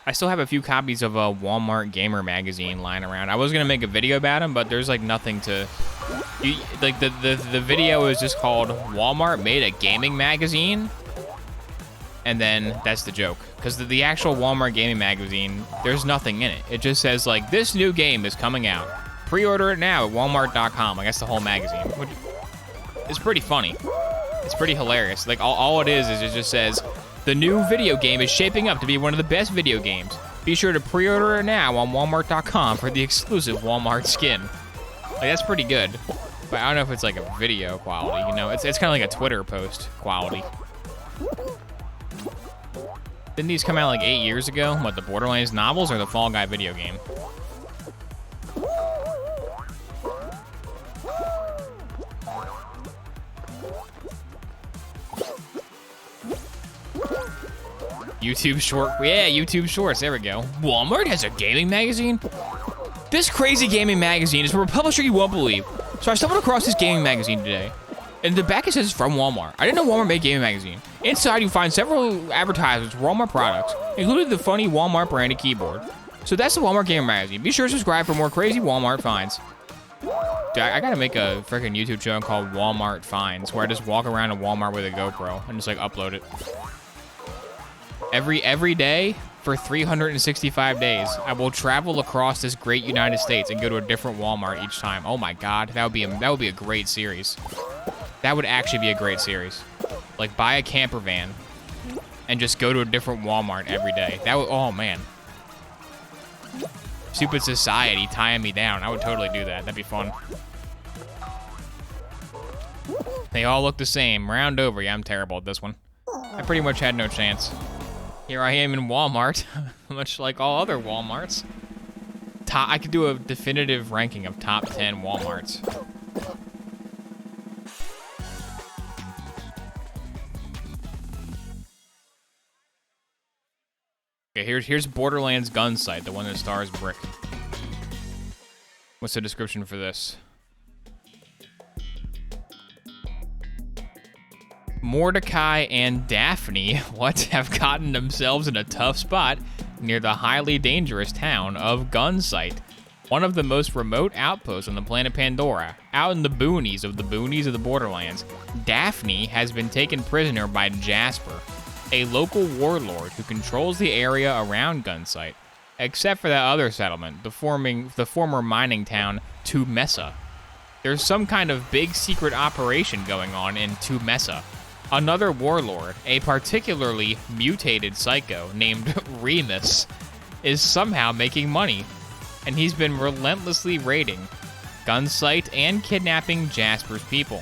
I still have a few copies of a Walmart Gamer magazine lying around. I was gonna make a video about them, but there's like nothing to. Like the video is just called Walmart made a gaming magazine, and then that's the joke. Because the actual Walmart gaming magazine, there's nothing in it. It just says like, this new game is coming out. Pre-order it now at walmart.com. Like, that's the whole magazine. Which is pretty funny. It's pretty hilarious. Like, all it is it just says, the new video game is shaping up to be one of the best video games. Be sure to pre-order it now on walmart.com for the exclusive Walmart skin. Like, that's pretty good. But I don't know if it's like a video quality, you know? It's kind of like a Twitter post quality. Didn't these come out like 8 years ago? What, the Borderlands novels or the Fall Guy video game? YouTube short, yeah, YouTube shorts, there we go. Walmart has a gaming magazine? This crazy gaming magazine is from a publisher you won't believe. So I stumbled across this gaming magazine today. And the back it says it's from Walmart. I didn't know Walmart made gaming magazine. Inside you find several advertisements for Walmart products, including the funny Walmart branded keyboard. So that's the Walmart gaming magazine. Be sure to subscribe for more crazy Walmart finds. Dude, I gotta make a freaking YouTube channel called Walmart Finds, where I just walk around a Walmart with a GoPro and just like upload it. Every day for 365 days, I will travel across this great United States and go to a different Walmart each time. Oh my God, that would be a great series. That would actually be a great series. Like, buy a camper van and just go to a different Walmart every day. That would, oh man. Stupid society tying me down. I would totally do that. That'd be fun. They all look the same. Round over. Yeah, I'm terrible at this one. I pretty much had no chance. Here I am in Walmart, much like all other Walmarts. I could do a definitive ranking of top 10 Walmarts. Okay, here's Borderlands Gunsight, the one that stars Brick. What's the description for this? Mordecai and Daphne, have gotten themselves in a tough spot near the highly dangerous town of Gunsight, one of the most remote outposts on the planet Pandora, out in the boonies of the Borderlands. Daphne has been taken prisoner by Jasper, a local warlord who controls the area around Gunsight, except for that other settlement, the former mining town Tumesa. There's some kind of big secret operation going on in Tumesa. Another warlord, a particularly mutated psycho named Remus, is somehow making money, and he's been relentlessly raiding Gunsight and kidnapping Jasper's people.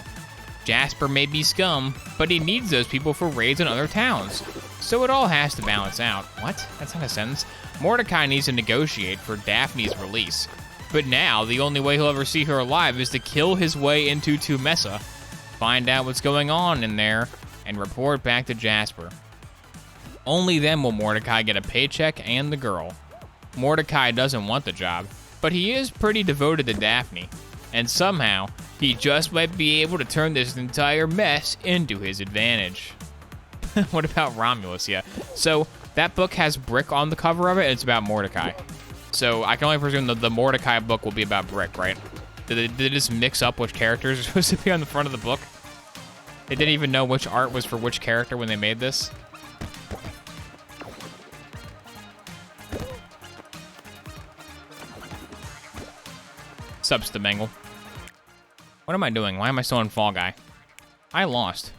Jasper may be scum, but he needs those people for raids in other towns, so it all has to balance out. What? That's not a sentence. Mordecai needs to negotiate for Daphne's release, but now the only way he'll ever see her alive is to kill his way into Tumesa find out what's going on in there, and report back to Jasper. Only then will Mordecai get a paycheck and the girl. Mordecai doesn't want the job, but he is pretty devoted to Daphne, and somehow, he just might be able to turn this entire mess into his advantage. What about Romulus? Yeah. So, that book has Brick on the cover of it, and it's about Mordecai. So, I can only presume that the Mordecai book will be about Brick, right? Did they just mix up which characters are supposed to be on the front of the book? They didn't even know which art was for which character when they made this? Subs to Mangle. What am I doing? Why am I still on Fall Guy? I lost.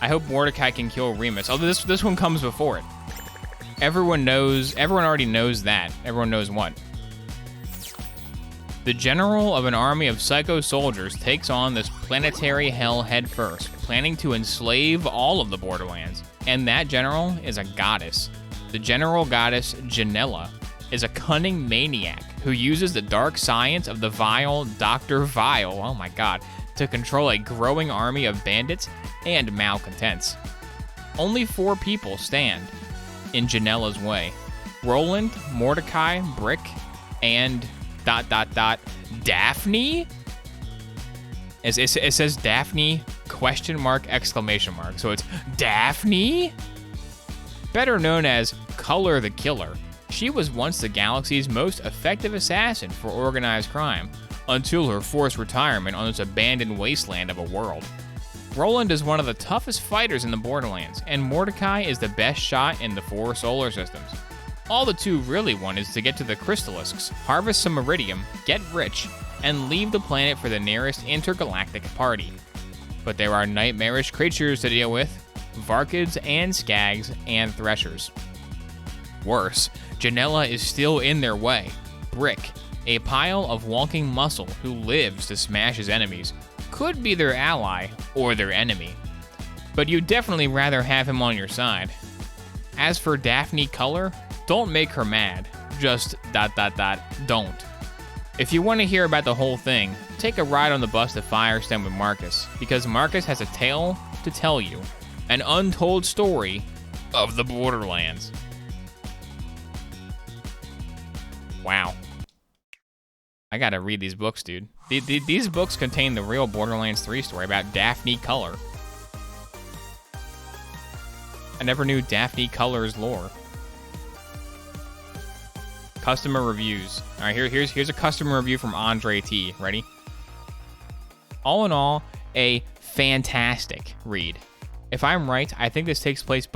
I hope Mordecai can kill Remus. Oh, this one comes before it. Everyone already knows that. Everyone knows what. The general of an army of psycho soldiers takes on this planetary hell headfirst, planning to enslave all of the Borderlands. And that general is a goddess. The general goddess, Janella, is a cunning maniac who uses the dark science of the vile Dr. Vile, oh my god, to control a growing army of bandits and malcontents. Only 4 people stand in Janella's way. Roland, Mordecai, Brick, and ... Daphne? It says Daphne, ? So it's Daphne? Better known as Color the Killer. She was once the galaxy's most effective assassin for organized crime, until her forced retirement on this abandoned wasteland of a world. Roland is one of the toughest fighters in the Borderlands, and Mordecai is the best shot in the 4 solar systems. All the 2 really want is to get to the Crystalisks, harvest some Iridium, get rich, and leave the planet for the nearest intergalactic party. But there are nightmarish creatures to deal with, Varkids and Skags and Threshers. Worse, Janella is still in their way. Brick, a pile of walking muscle who lives to smash his enemies, could be their ally or their enemy. But you'd definitely rather have him on your side. As for Daphne Color, don't make her mad. Just ... don't. If you want to hear about the whole thing, take a ride on the bus to Firestone with Marcus, because Marcus has a tale to tell you. An untold story of the Borderlands. Wow. I gotta read these books, dude. These books contain the real Borderlands 3 story about Daphne Color. I never knew Daphne Color's lore. Customer reviews. All right, here's a customer review from Andre T. Ready? All in all, a fantastic read. If I'm right, I think this takes place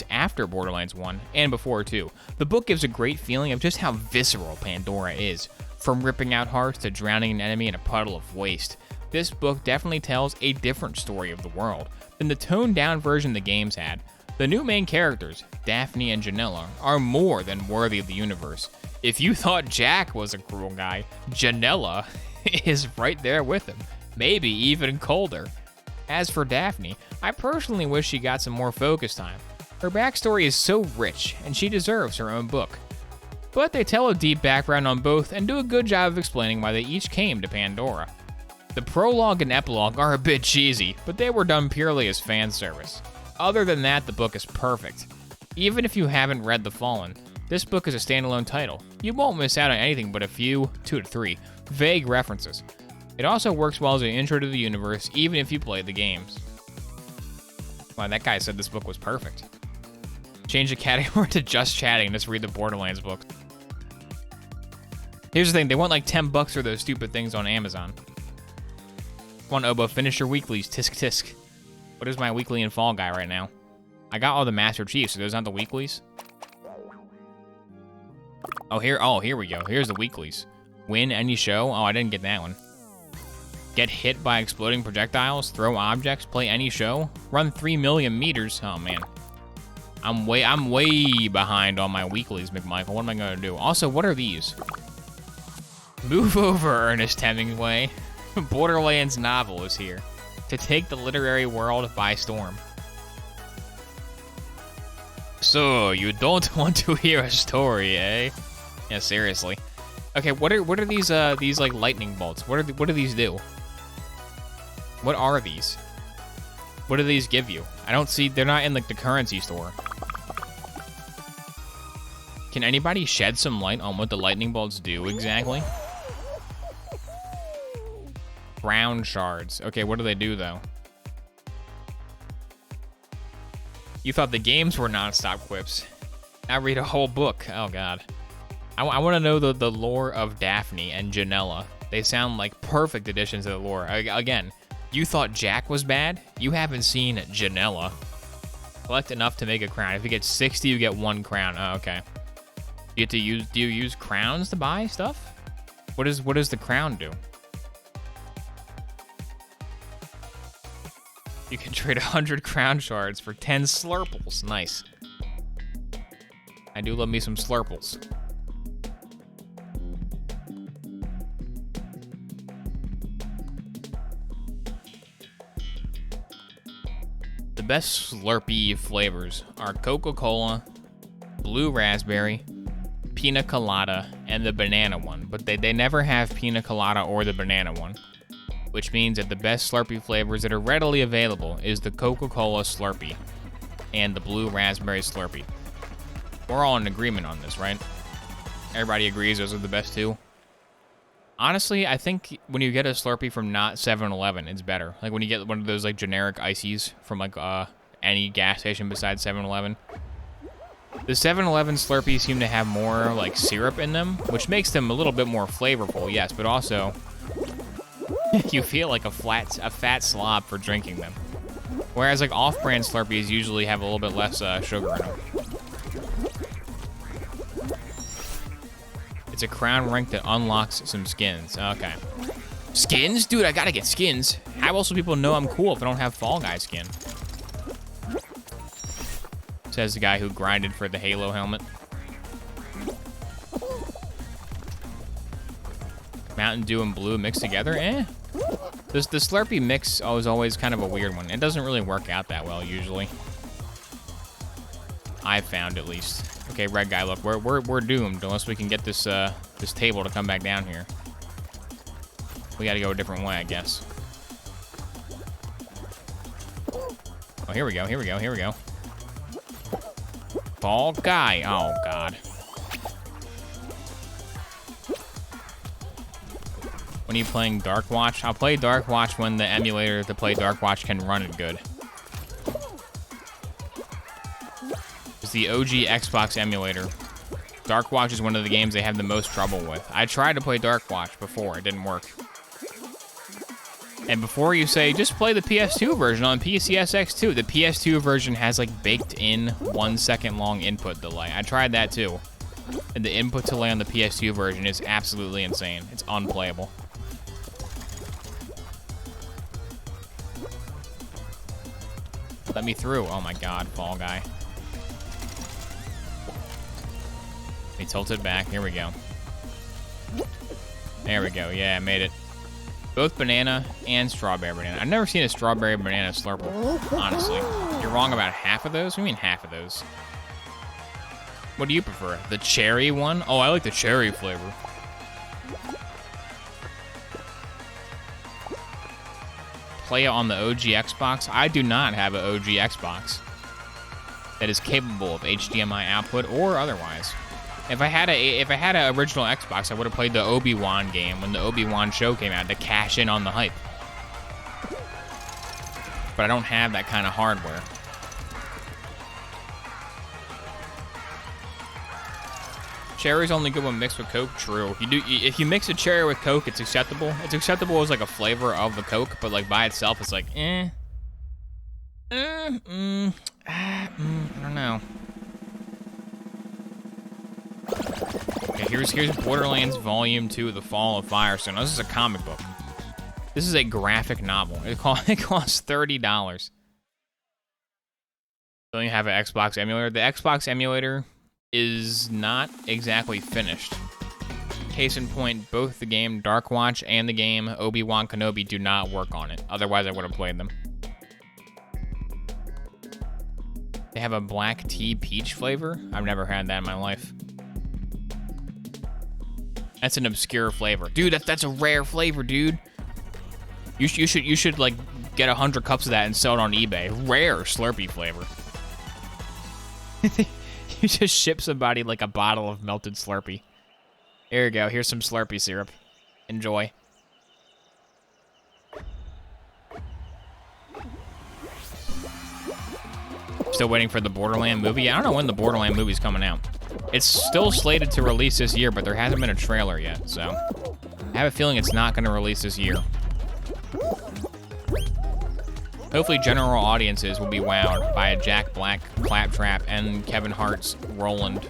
after Borderlands 1 and before 2. The book gives a great feeling of just how visceral Pandora is, from ripping out hearts to drowning an enemy in a puddle of waste. This book definitely tells a different story of the world than the toned-down version the games had. The new main characters, Daphne and Janella, are more than worthy of the universe. If you thought Jack was a cruel guy, Janella is right there with him, maybe even colder. As for Daphne, I personally wish she got some more focus time. Her backstory is so rich, and she deserves her own book. But they tell a deep background on both and do a good job of explaining why they each came to Pandora. The prologue and epilogue are a bit cheesy, but they were done purely as fan service. Other than that, the book is perfect. Even if you haven't read The Fallen, this book is a standalone title. You won't miss out on anything but a few, 2 to 3, vague references. It also works well as an intro to the universe, even if you play the games. Wow, that guy said this book was perfect. Change the category to just chatting and just read the Borderlands books. Here's the thing, they want like $10 for those stupid things on Amazon. Come on, Obo, finish your weeklies, tisk tisk. What is my weekly in Fall Guy right now? I got all the Master Chiefs, so those aren't the weeklies? Oh, here we go. Here's the weeklies. Win any show? Oh, I didn't get that one. Get hit by exploding projectiles, throw objects, play any show, run 3 million meters. Oh man. I'm way behind on my weeklies, McMichael. What am I gonna do? Also, what are these? Move over, Ernest Hemingway. Borderlands novel is here to take the literary world by storm. So, you don't want to hear a story, eh? Yeah, seriously. Okay, what are these like lightning bolts? What do these do? What are these? What do these give you? I don't see, they're not in like the currency store. Can anybody shed some light on what the lightning bolts do exactly? Ground shards. Okay, what do they do though? You thought the games were non-stop quips. Now read a whole book. Oh god. I want to know the lore of Daphne and Janella. They sound like perfect additions to the lore. Again, you thought Jack was bad? You haven't seen Janella. Collect enough to make a crown. If you get 60, you get 1 crown. Oh, okay. You get to use. Do you use crowns to buy stuff? What does the crown do? You can trade 100 crown shards for 10 slurples. Nice. I do love me some slurples. The best Slurpee flavors are Coca-Cola, blue raspberry, pina colada, and the banana one, but they never have pina colada or the banana one, which means that the best Slurpee flavors that are readily available is the Coca-Cola Slurpee and the blue raspberry Slurpee. We're all in agreement on this, right? Everybody agrees those are the best two? Honestly, I think when you get a Slurpee from not 7-Eleven, it's better. Like when you get one of those like generic ices from like any gas station besides 7-Eleven. The 7-Eleven Slurpees seem to have more like syrup in them, which makes them a little bit more flavorful, yes, but also you feel like a fat slob for drinking them. Whereas like off-brand Slurpees usually have a little bit less sugar in them. It's a crown rank that unlocks some skins. Okay. Skins? Dude, I gotta get skins. How else will people know I'm cool if I don't have Fall Guy skin? Says the guy who grinded for the Halo helmet. Mountain Dew and blue mixed together? Eh. The Slurpee mix is always kind of a weird one. It doesn't really work out that well, usually. I've found, at least. Okay, red guy, look, we're doomed unless we can get this this table to come back down here. We gotta go a different way, I guess. Oh, here we go, here we go, here we go. Fall Guy, oh god. When are you playing Dark Watch? I'll play Dark Watch when the emulator to play Dark Watch can run it good. It's the OG Xbox emulator. Dark Watch is one of the games they have the most trouble with. I tried to play Dark Watch before, it didn't work. And before you say, just play the PS2 version on PCSX2, the PS2 version has like baked in 1 second long input delay. I tried that too. And the input delay on the PS2 version is absolutely insane. It's unplayable. Let me through. Oh my god, Fall Guy. He tilted back. Here we go. There we go. Yeah, I made it. Both banana and strawberry banana. I've never seen a strawberry banana Slurple, honestly. You're wrong about half of those? What do you mean half of those? What do you prefer? The cherry one? Oh, I like the cherry flavor. Play it on the OG Xbox? I do not have an OG Xbox that is capable of HDMI output or otherwise. If I had an original Xbox, I would have played the Obi-Wan game when the Obi-Wan show came out to cash in on the hype. But I don't have that kind of hardware. Cherry's only good when mixed with Coke. True. If you mix a cherry with Coke, it's acceptable. It's acceptable as like a flavor of the Coke, but like by itself, it's like I don't know. Okay, here's Borderlands Volume 2, The Fall of Firestone. Now, this is a comic book. This is a graphic novel. It costs $30. Don't you have an Xbox emulator? The Xbox emulator is not exactly finished. Case in point, both the game Dark Watch and the game Obi-Wan Kenobi do not work on it. Otherwise, I would have played them. They have a black tea peach flavor? I've never had that in my life. That's an obscure flavor. Dude, that's a rare flavor, dude. You should like get 100 cups of that and sell it on eBay. Rare Slurpee flavor. You just ship somebody like a bottle of melted Slurpee. Here you go. Here's some Slurpee syrup. Enjoy. Still waiting for the Borderland movie. I don't know when the Borderland movie's coming out. It's still slated to release this year, but there hasn't been a trailer yet, so I have a feeling it's not going to release this year. Hopefully general audiences will be wowed by a Jack Black Claptrap and Kevin Hart's Roland.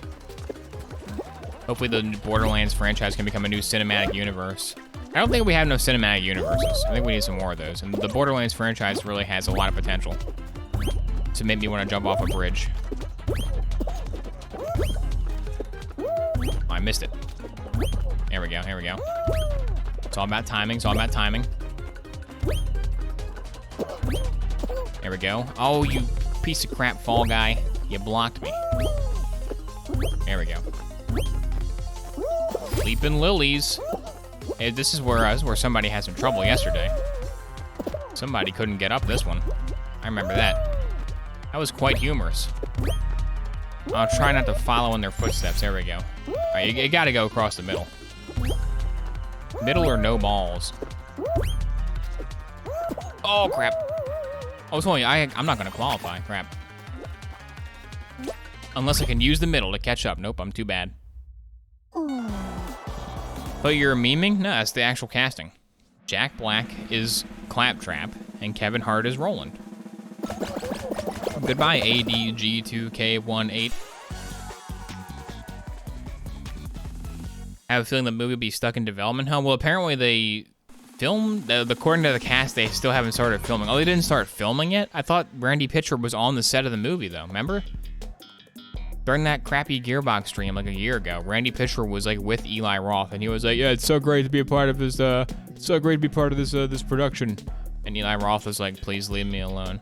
Hopefully the Borderlands franchise can become a new cinematic universe. I don't think we have no cinematic universes. I think we need some more of those. And the Borderlands franchise really has a lot of potential to make me want to jump off a bridge. Oh, I missed it. There we go, here we go. It's all about timing, it's all about timing. There we go. Oh, you piece of crap fall guy. You blocked me. There we go. Leaping lilies. Hey, this is where somebody had some trouble yesterday. Somebody couldn't get up this one. I remember that. That was quite humorous. I'll try not to follow in their footsteps. There we go. All right, you gotta go across the middle. Middle or no balls. Oh, crap. I was telling you, I'm not gonna qualify, crap. Unless I can use the middle to catch up. Nope, I'm too bad. But you're memeing? No, that's the actual casting. Jack Black is Claptrap, and Kevin Hart is Roland. Goodbye, ADG2K18. I have a feeling the movie will be stuck in development hell. Well, apparently they filmed, according to the cast, they still haven't started filming. Oh, they didn't start filming yet? I thought Randy Pitchford was on the set of the movie, though. Remember? During that crappy Gearbox stream like a year ago, Randy Pitchford was like with Eli Roth, and he was like, "Yeah, it's so great to be a part of this. It's so great to be part of this this production." And Eli Roth was like, "Please leave me alone.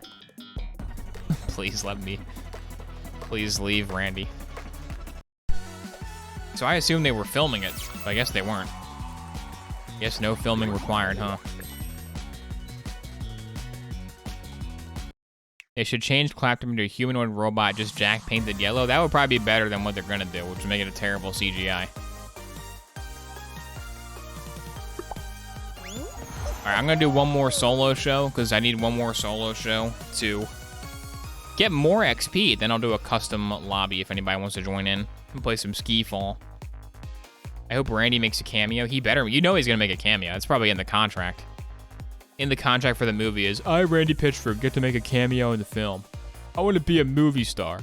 Please leave Randy." So I assumed they were filming it, but I guess they weren't. Guess no filming required, huh? They should change Claptrap into a humanoid robot, just Jack painted yellow. That would probably be better than what they're gonna do, which would make it a terrible CGI. Alright, I'm gonna do one more solo show, because I need one more solo show to get more XP. Then I'll do a custom lobby if anybody wants to join in and play some Ski Fall. I hope Randy makes a cameo. He better. You know he's gonna make a cameo. It's probably in the contract. In the contract for the movie is, I, Randy Pitchford, get to make a cameo in the film. I want to be a movie star.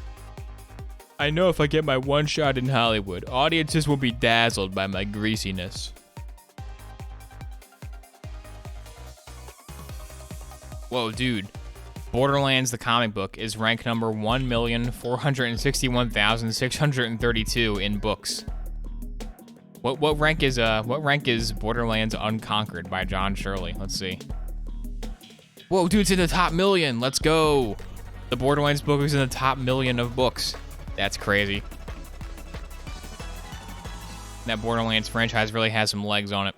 I know if I get my one shot in Hollywood, audiences will be dazzled by my greasiness. Whoa, dude. Borderlands, the comic book, is rank number 1,461,632 in books. What rank is Borderlands Unconquered by John Shirley? Let's see. Whoa, dude, it's in the top 1,000,000. Let's go. The Borderlands book is in the top 1,000,000 of books. That's crazy. That Borderlands franchise really has some legs on it.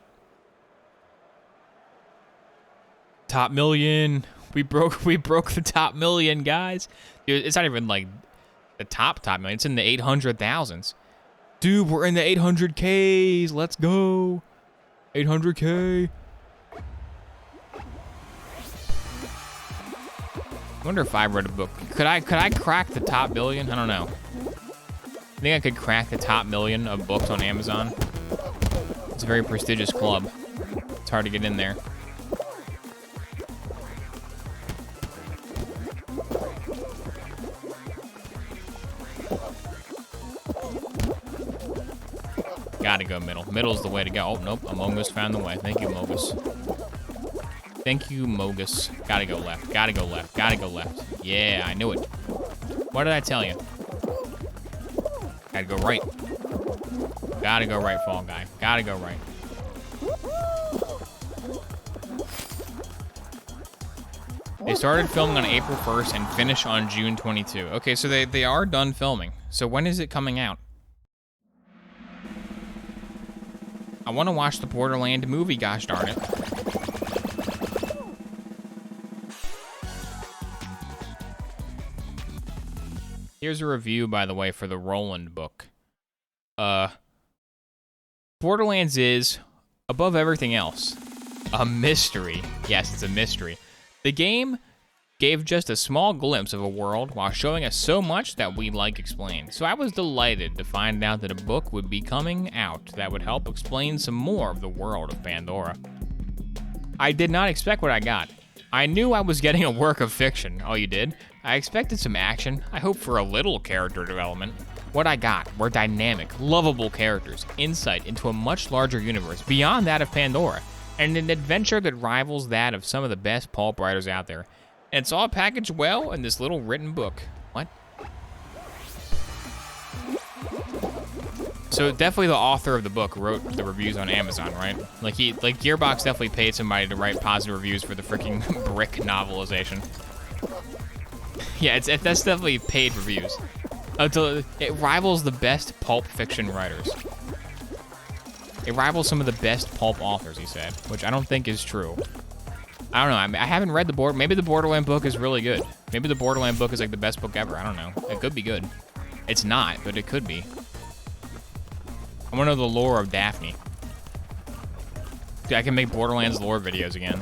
Top 1,000,000. We broke the top 1,000,000, guys. Dude, it's not even like the top 1,000,000. It's in the 800,000s. Dude, we're in the 800Ks. Let's go. 800K. I wonder if I read a book. Could I crack the top 1,000,000? I don't know. I think I could crack the top 1,000,000 of books on Amazon. It's a very prestigious club. It's hard to get in there. Gotta go middle. Middle's the way to go. Oh, nope. Among Us found the way. Thank you, Mogus. Thank you, Mogus. Gotta go left. Gotta go left. Gotta go left. Yeah, I knew it. What did I tell you? Gotta go right. Gotta go right, Fall Guy. Gotta go right. They started filming on April 1st and finish on June 22. Okay, so they are done filming. So when is it coming out? I want to watch the Borderland movie, gosh darn it. Here's a review, by the way, for the Roland book. Borderlands is, above everything else, a mystery. Yes, it's a mystery. The game gave just a small glimpse of a world while showing us so much that we like explained. So I was delighted to find out that a book would be coming out that would help explain some more of the world of Pandora. I did not expect what I got. I knew I was getting a work of fiction. Oh, you did? I expected some action. I hoped for a little character development. What I got were dynamic, lovable characters, insight into a much larger universe beyond that of Pandora, and an adventure that rivals that of some of the best pulp writers out there. And it's all packaged well in this little written book. What? So definitely the author of the book wrote the reviews on Amazon, right? Like Gearbox definitely paid somebody to write positive reviews for the freaking Brick novelization. Yeah, that's definitely paid reviews. It rivals the best pulp fiction writers. It rivals some of the best pulp authors, he said, which I don't think is true. I don't know. I haven't read the board. Maybe the Borderland book is really good. Maybe the Borderland book is like the best book ever. I don't know. It could be good. It's not, but it could be. I want to know the lore of Daphne. Dude, I can make Borderlands lore videos again.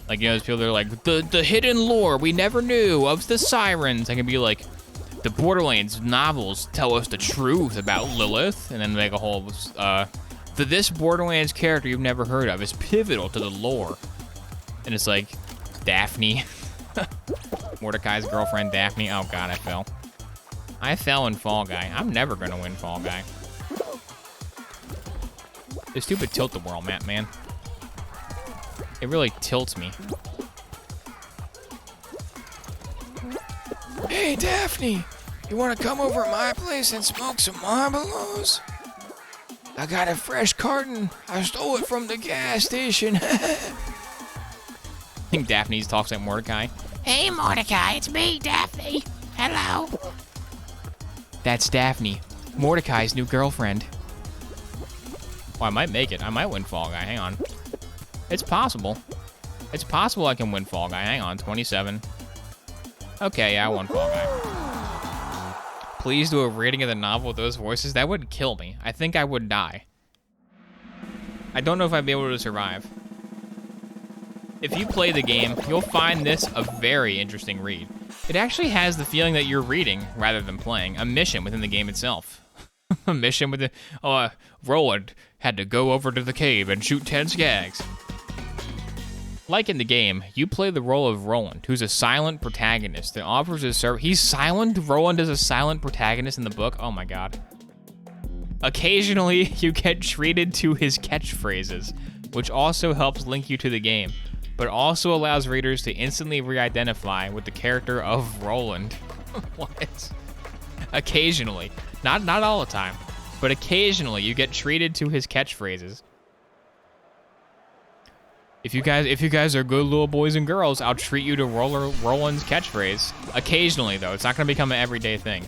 Like, you know, those people that are like, the hidden lore we never knew of the sirens. I can be like, the Borderlands novels tell us the truth about Lilith, and then make a whole, this Borderlands character you've never heard of is pivotal to the lore. And it's like, Daphne. Mordecai's girlfriend, Daphne. Oh god, I fell. I fell in Fall Guy. I'm never gonna win Fall Guy. This stupid tilt-a-whirl map, man. It really tilts me. Hey, Daphne! You wanna come over to my place and smoke some marshmallows? I got a fresh carton. I stole it from the gas station. I think Daphne talks like Mordecai. Hey, Mordecai, it's me, Daphne. Hello. That's Daphne, Mordecai's new girlfriend. Oh, I might make it. I might win Fall Guy. Hang on. It's possible. It's possible I can win Fall Guy. Hang on, 27. Okay, yeah, I won Fall Guy. Please do a reading of the novel with those voices. That would kill me. I think I would die. I don't know if I'd be able to survive. If you play the game, you'll find this a very interesting read. It actually has the feeling that you're reading, rather than playing, a mission within the game itself. A mission with the... Roland had to go over to the cave and shoot 10 skags. Like in the game, you play the role of Roland, who's a silent protagonist that offers his service. He's silent? Roland is a silent protagonist in the book? Oh my god. Occasionally, you get treated to his catchphrases, which also helps link you to the game, but also allows readers to instantly re-identify with the character of Roland. What? Occasionally. Not all the time, but occasionally you get treated to his catchphrases. If you guys are good little boys and girls, I'll treat you to Roland's catchphrase. Occasionally, though. It's not going to become an everyday thing.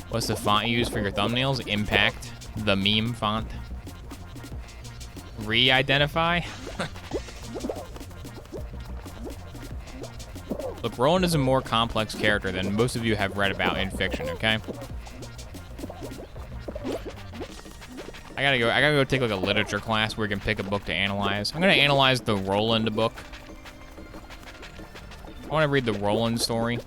What's the font you use for your thumbnails? Impact. The meme font. Re-identify? Look, Roland is a more complex character than most of you have read about in fiction, okay? I gotta go take like a literature class where we can pick a book to analyze. I'm gonna analyze the Roland book. I wanna read the Roland story.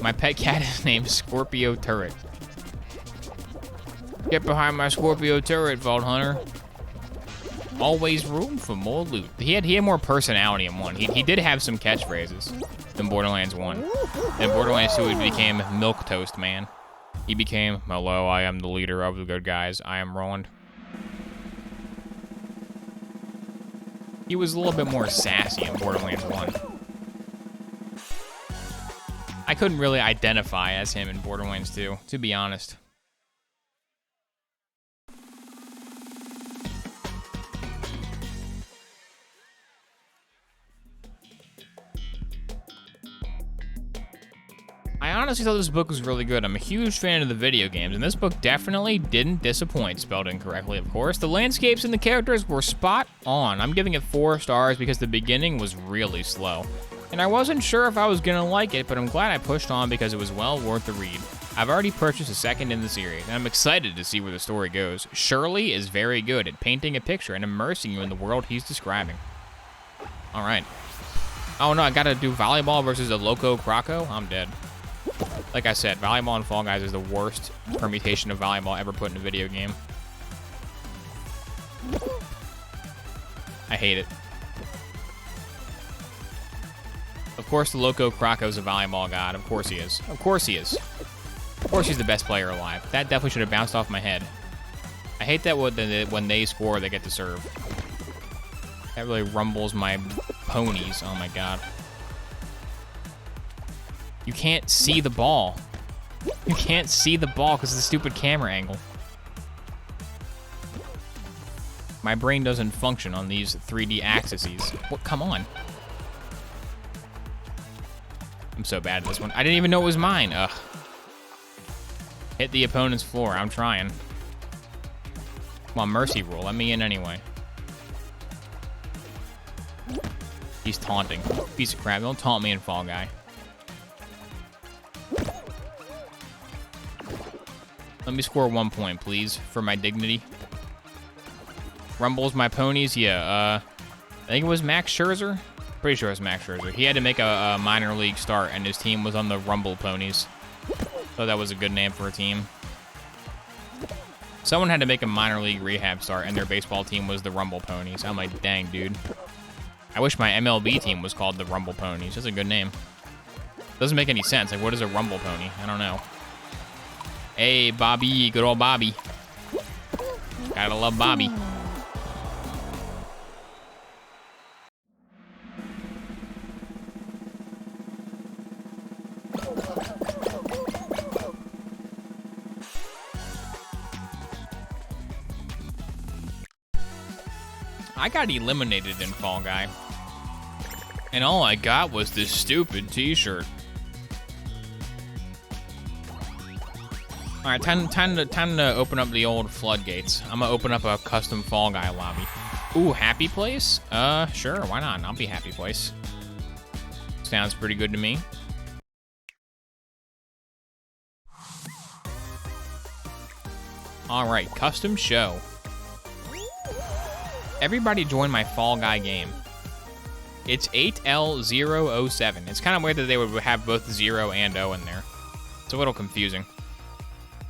My pet cat is named Scorpio Turret. Get behind my Scorpio Turret, Vault Hunter. Always room for more loot. He had more personality in 1. He did have some catchphrases than Borderlands 1. In Borderlands 2, he became Milquetoast Man. He became, hello, I am the leader of the good guys. I am Roland. He was a little bit more sassy in Borderlands 1. I couldn't really identify as him in Borderlands 2, to be honest. I honestly thought this book was really good. I'm a huge fan of the video games, and this book definitely didn't disappoint, spelled incorrectly, of course. The landscapes and the characters were spot on. I'm giving it 4 stars because the beginning was really slow. And I wasn't sure if I was gonna like it, but I'm glad I pushed on because it was well worth the read. I've already purchased a second in the series, and I'm excited to see where the story goes. Shirley is very good at painting a picture and immersing you in the world he's describing. All right. Oh no, I gotta do volleyball versus a Loco Croco? I'm dead. Like I said, volleyball and Fall Guys is the worst permutation of volleyball ever put in a video game. I hate it. Of course, the Loco Croco's a volleyball god. Of course he is. Of course he is. Of course he's the best player alive. That definitely should have bounced off my head. I hate that when they score, they get to serve. That really rumbles my ponies. Oh my god. You can't see the ball. You can't see the ball because of the stupid camera angle. My brain doesn't function on these 3D axes. What? Come on. I'm so bad at this one. I didn't even know it was mine. Ugh. Hit the opponent's floor. I'm trying. Come on, mercy rule. Let me in anyway. He's taunting. Piece of crap. Don't taunt me in Fall Guy. Let me score 1 point, please, for my dignity. Rumbles my ponies. Yeah, I think it was Max Scherzer. Pretty sure it was Max Scherzer. He had to make a minor league start, and his team was on the Rumble Ponies. So that was a good name for a team. Someone had to make a minor league rehab start, and their baseball team was the Rumble Ponies. I'm like, dang, dude. I wish my MLB team was called the Rumble Ponies. That's a good name. Doesn't make any sense. Like, what is a Rumble Pony? I don't know. Hey, Bobby. Good old Bobby. Gotta love Bobby. I got eliminated in Fall Guy. And all I got was this stupid t-shirt. All right, time to open up the old floodgates. I'm gonna open up a custom Fall Guy lobby. Ooh, Happy Place? Sure, why not? I'll be Happy Place. Sounds pretty good to me. All right, custom show. Everybody join my Fall Guy game. It's 8L007. It's kind of weird that they would have both 0 and O in there. It's a little confusing.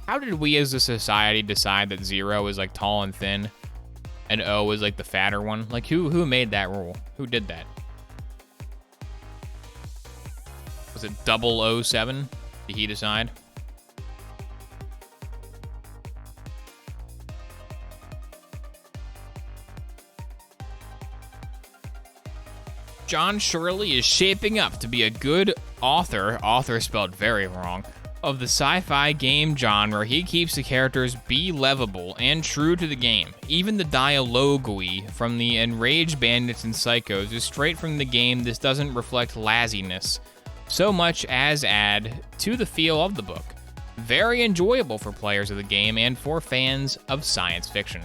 How did we as a society decide that 0 is like tall and thin and O is like the fatter one? Like who made that rule? Who did that? Was it 007? Did he decide? John Shirley is shaping up to be a good author spelled very wrong, of the sci-fi game genre. He keeps the characters believable and true to the game. Even the dialogue from the enraged bandits and psychos is straight from the game. This doesn't reflect laziness so much as add to the feel of the book. Very enjoyable for players of the game and for fans of science fiction.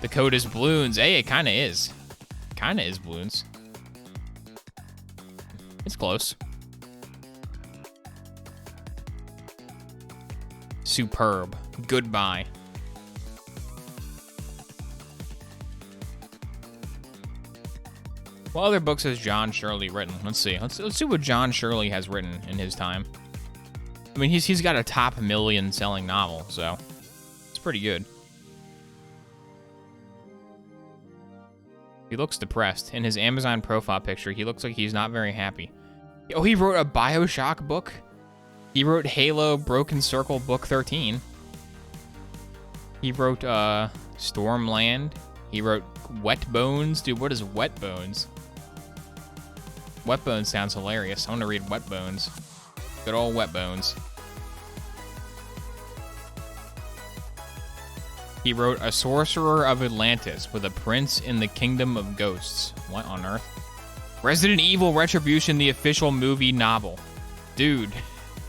The code is balloons. Hey, it kind of is. Kind of is balloons. It's close. Superb. Goodbye. What other books has John Shirley written? Let's see. Let's see what John Shirley has written in his time. I mean, he's got a top 1 million selling novel, so it's pretty good. He looks depressed. In his Amazon profile picture, he looks like he's not very happy. Oh, he wrote a BioShock book? He wrote Halo Broken Circle Book 13. He wrote Stormland. He wrote Wet Bones. Dude, what is Wet Bones? Wet Bones sounds hilarious. I want to read Wet Bones. Good old Wet Bones. He wrote A Sorcerer of Atlantis with a Prince in the Kingdom of Ghosts. What on earth? Resident Evil Retribution, the official movie novel. dude.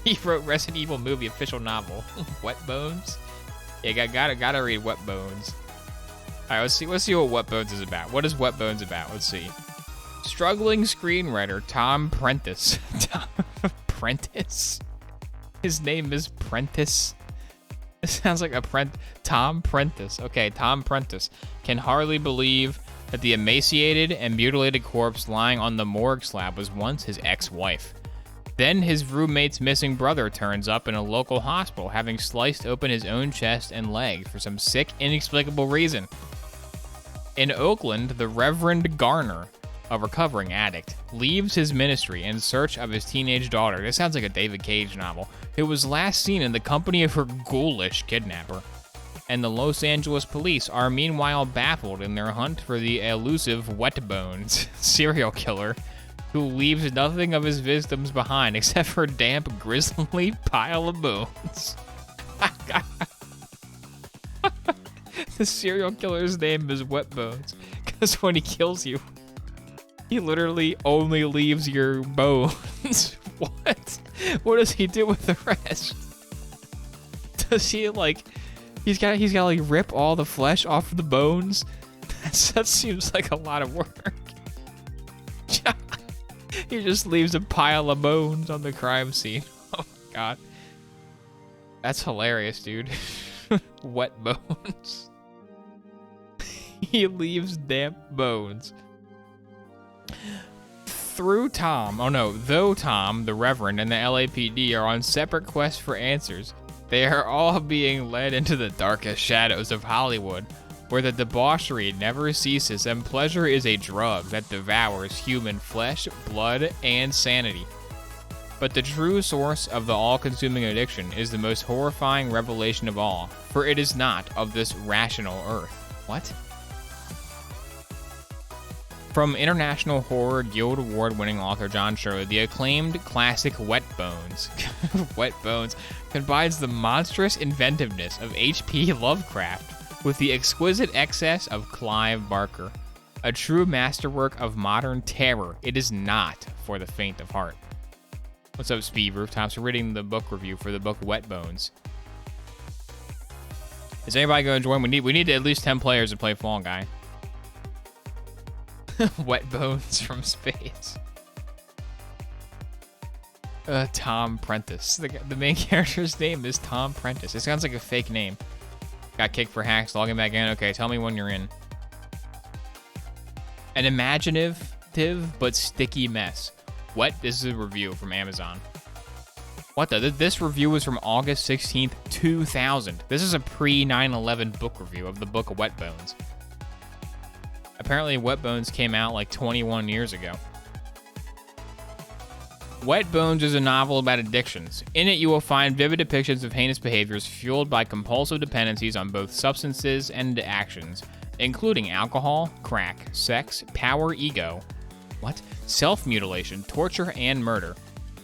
He wrote Resident Evil movie official novel. Wet Bones? Yeah, gotta read Wet Bones. All right, let's see what Wet Bones is about. What is Wet Bones about? Let's see. Struggling screenwriter Tom Prentice. Tom Prentice? His name is Prentice. It sounds like Tom Prentice. Okay, Tom Prentice can hardly believe that the emaciated and mutilated corpse lying on the morgue slab was once his ex-wife. Then his roommate's missing brother turns up in a local hospital, having sliced open his own chest and leg for some sick, inexplicable reason. In Oakland, the Reverend Garner, a recovering addict, leaves his ministry in search of his teenage daughter. This sounds like a David Cage novel. Who was last seen in the company of her ghoulish kidnapper. And the Los Angeles police are meanwhile baffled in their hunt for the elusive Wet Bones serial killer, who leaves nothing of his victims behind except for a damp, grisly pile of bones. The serial killer's name is Wet Bones, because when he kills you, he literally only leaves your bones. What? What does he do with the rest? Does he, like, he's got like rip all the flesh off of the bones? That seems like a lot of work. He just leaves a pile of bones on the crime scene. Oh my god. That's hilarious, dude. Wet bones. He leaves damp bones. Though Tom, the Reverend, and the LAPD are on separate quests for answers, they are all being led into the darkest shadows of Hollywood, where the debauchery never ceases and pleasure is a drug that devours human flesh, blood, and sanity. But the true source of the all-consuming addiction is the most horrifying revelation of all, for it is not of this rational earth. What? From International Horror Guild Award-winning author John Shirley, the acclaimed classic Wet Bones, Wet Bones, combines the monstrous inventiveness of H.P. Lovecraft with the exquisite excess of Clive Barker. A true masterwork of modern terror. It is not for the faint of heart. What's up, Speed Rooftops? We're reading the book review for the book Wet Bones. Is anybody going to join? We need at least 10 players to play Fall Guy. Wet Bones from space. Tom Prentice. The main character's name is Tom Prentice. It sounds like a fake name. Got kicked for hacks, logging back in. Okay, tell me when you're in. An imaginative but sticky mess. What? This is a review from Amazon. What the? This review was from August 16th, 2000. This is a pre-9/11 book review of the book of Wet Bones. Apparently, Wet Bones came out like 21 years ago. Wet Bones is a novel about addictions. In it, you will find vivid depictions of heinous behaviors fueled by compulsive dependencies on both substances and actions, including alcohol, crack, sex, power, ego, self-mutilation, torture, and murder.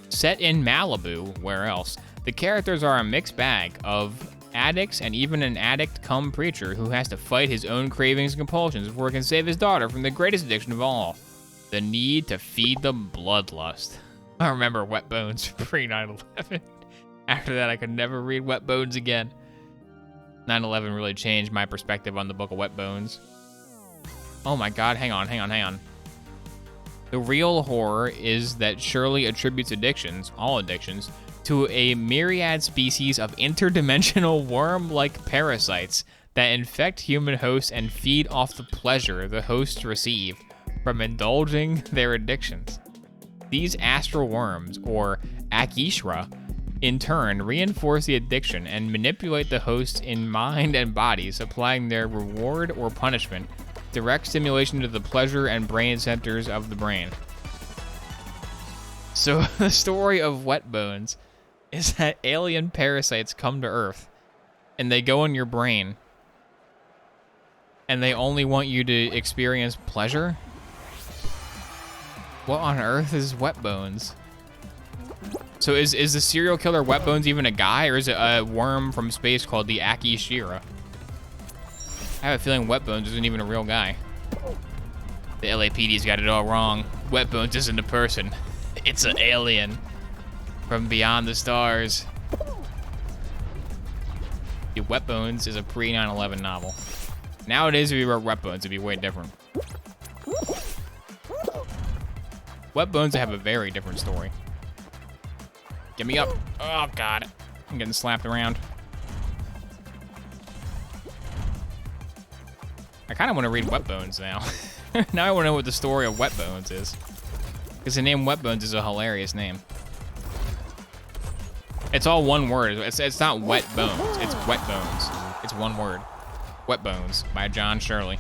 Set in Malibu, where else, the characters are a mixed bag of addicts and even an addict-cum preacher who has to fight his own cravings and compulsions before he can save his daughter from the greatest addiction of all, the need to feed the bloodlust. I remember Wet Bones pre-9/11. After that, I could never read Wet Bones again. 9/11 really changed my perspective on the book of Wet Bones. Oh my god, hang on. The real horror is that Shirley attributes addictions, all addictions, to a myriad species of interdimensional worm-like parasites that infect human hosts and feed off the pleasure the hosts receive from indulging their addictions. These astral worms, or Akishra, in turn reinforce the addiction and manipulate the hosts in mind and body, supplying their reward or punishment, direct stimulation to the pleasure and brain centers of the brain. So the story of Wet Bones is that alien parasites come to Earth, and they go in your brain, and they only want you to experience pleasure? What on earth is Wet Bones? So is the serial killer Wet Bones even a guy, or is it a worm from space called the Akishira? I have a feeling Wet Bones isn't even a real guy. The LAPD's got it all wrong. Wet Bones isn't a person. It's an alien. From beyond the stars. Dude, Wet Bones is a pre-9/11 novel. Nowadays, if you wrote Wet Bones, it'd be way different. Wet Bones have a very different story. Get me up. Oh, God. I'm getting slapped around. I kind of want to read Wet Bones now. Now I want to know what the story of Wet Bones is. Because the name Wet Bones is a hilarious name. It's all one word. It's not Wet Bones. It's Wet Bones. It's one word. Wet Bones by John Shirley.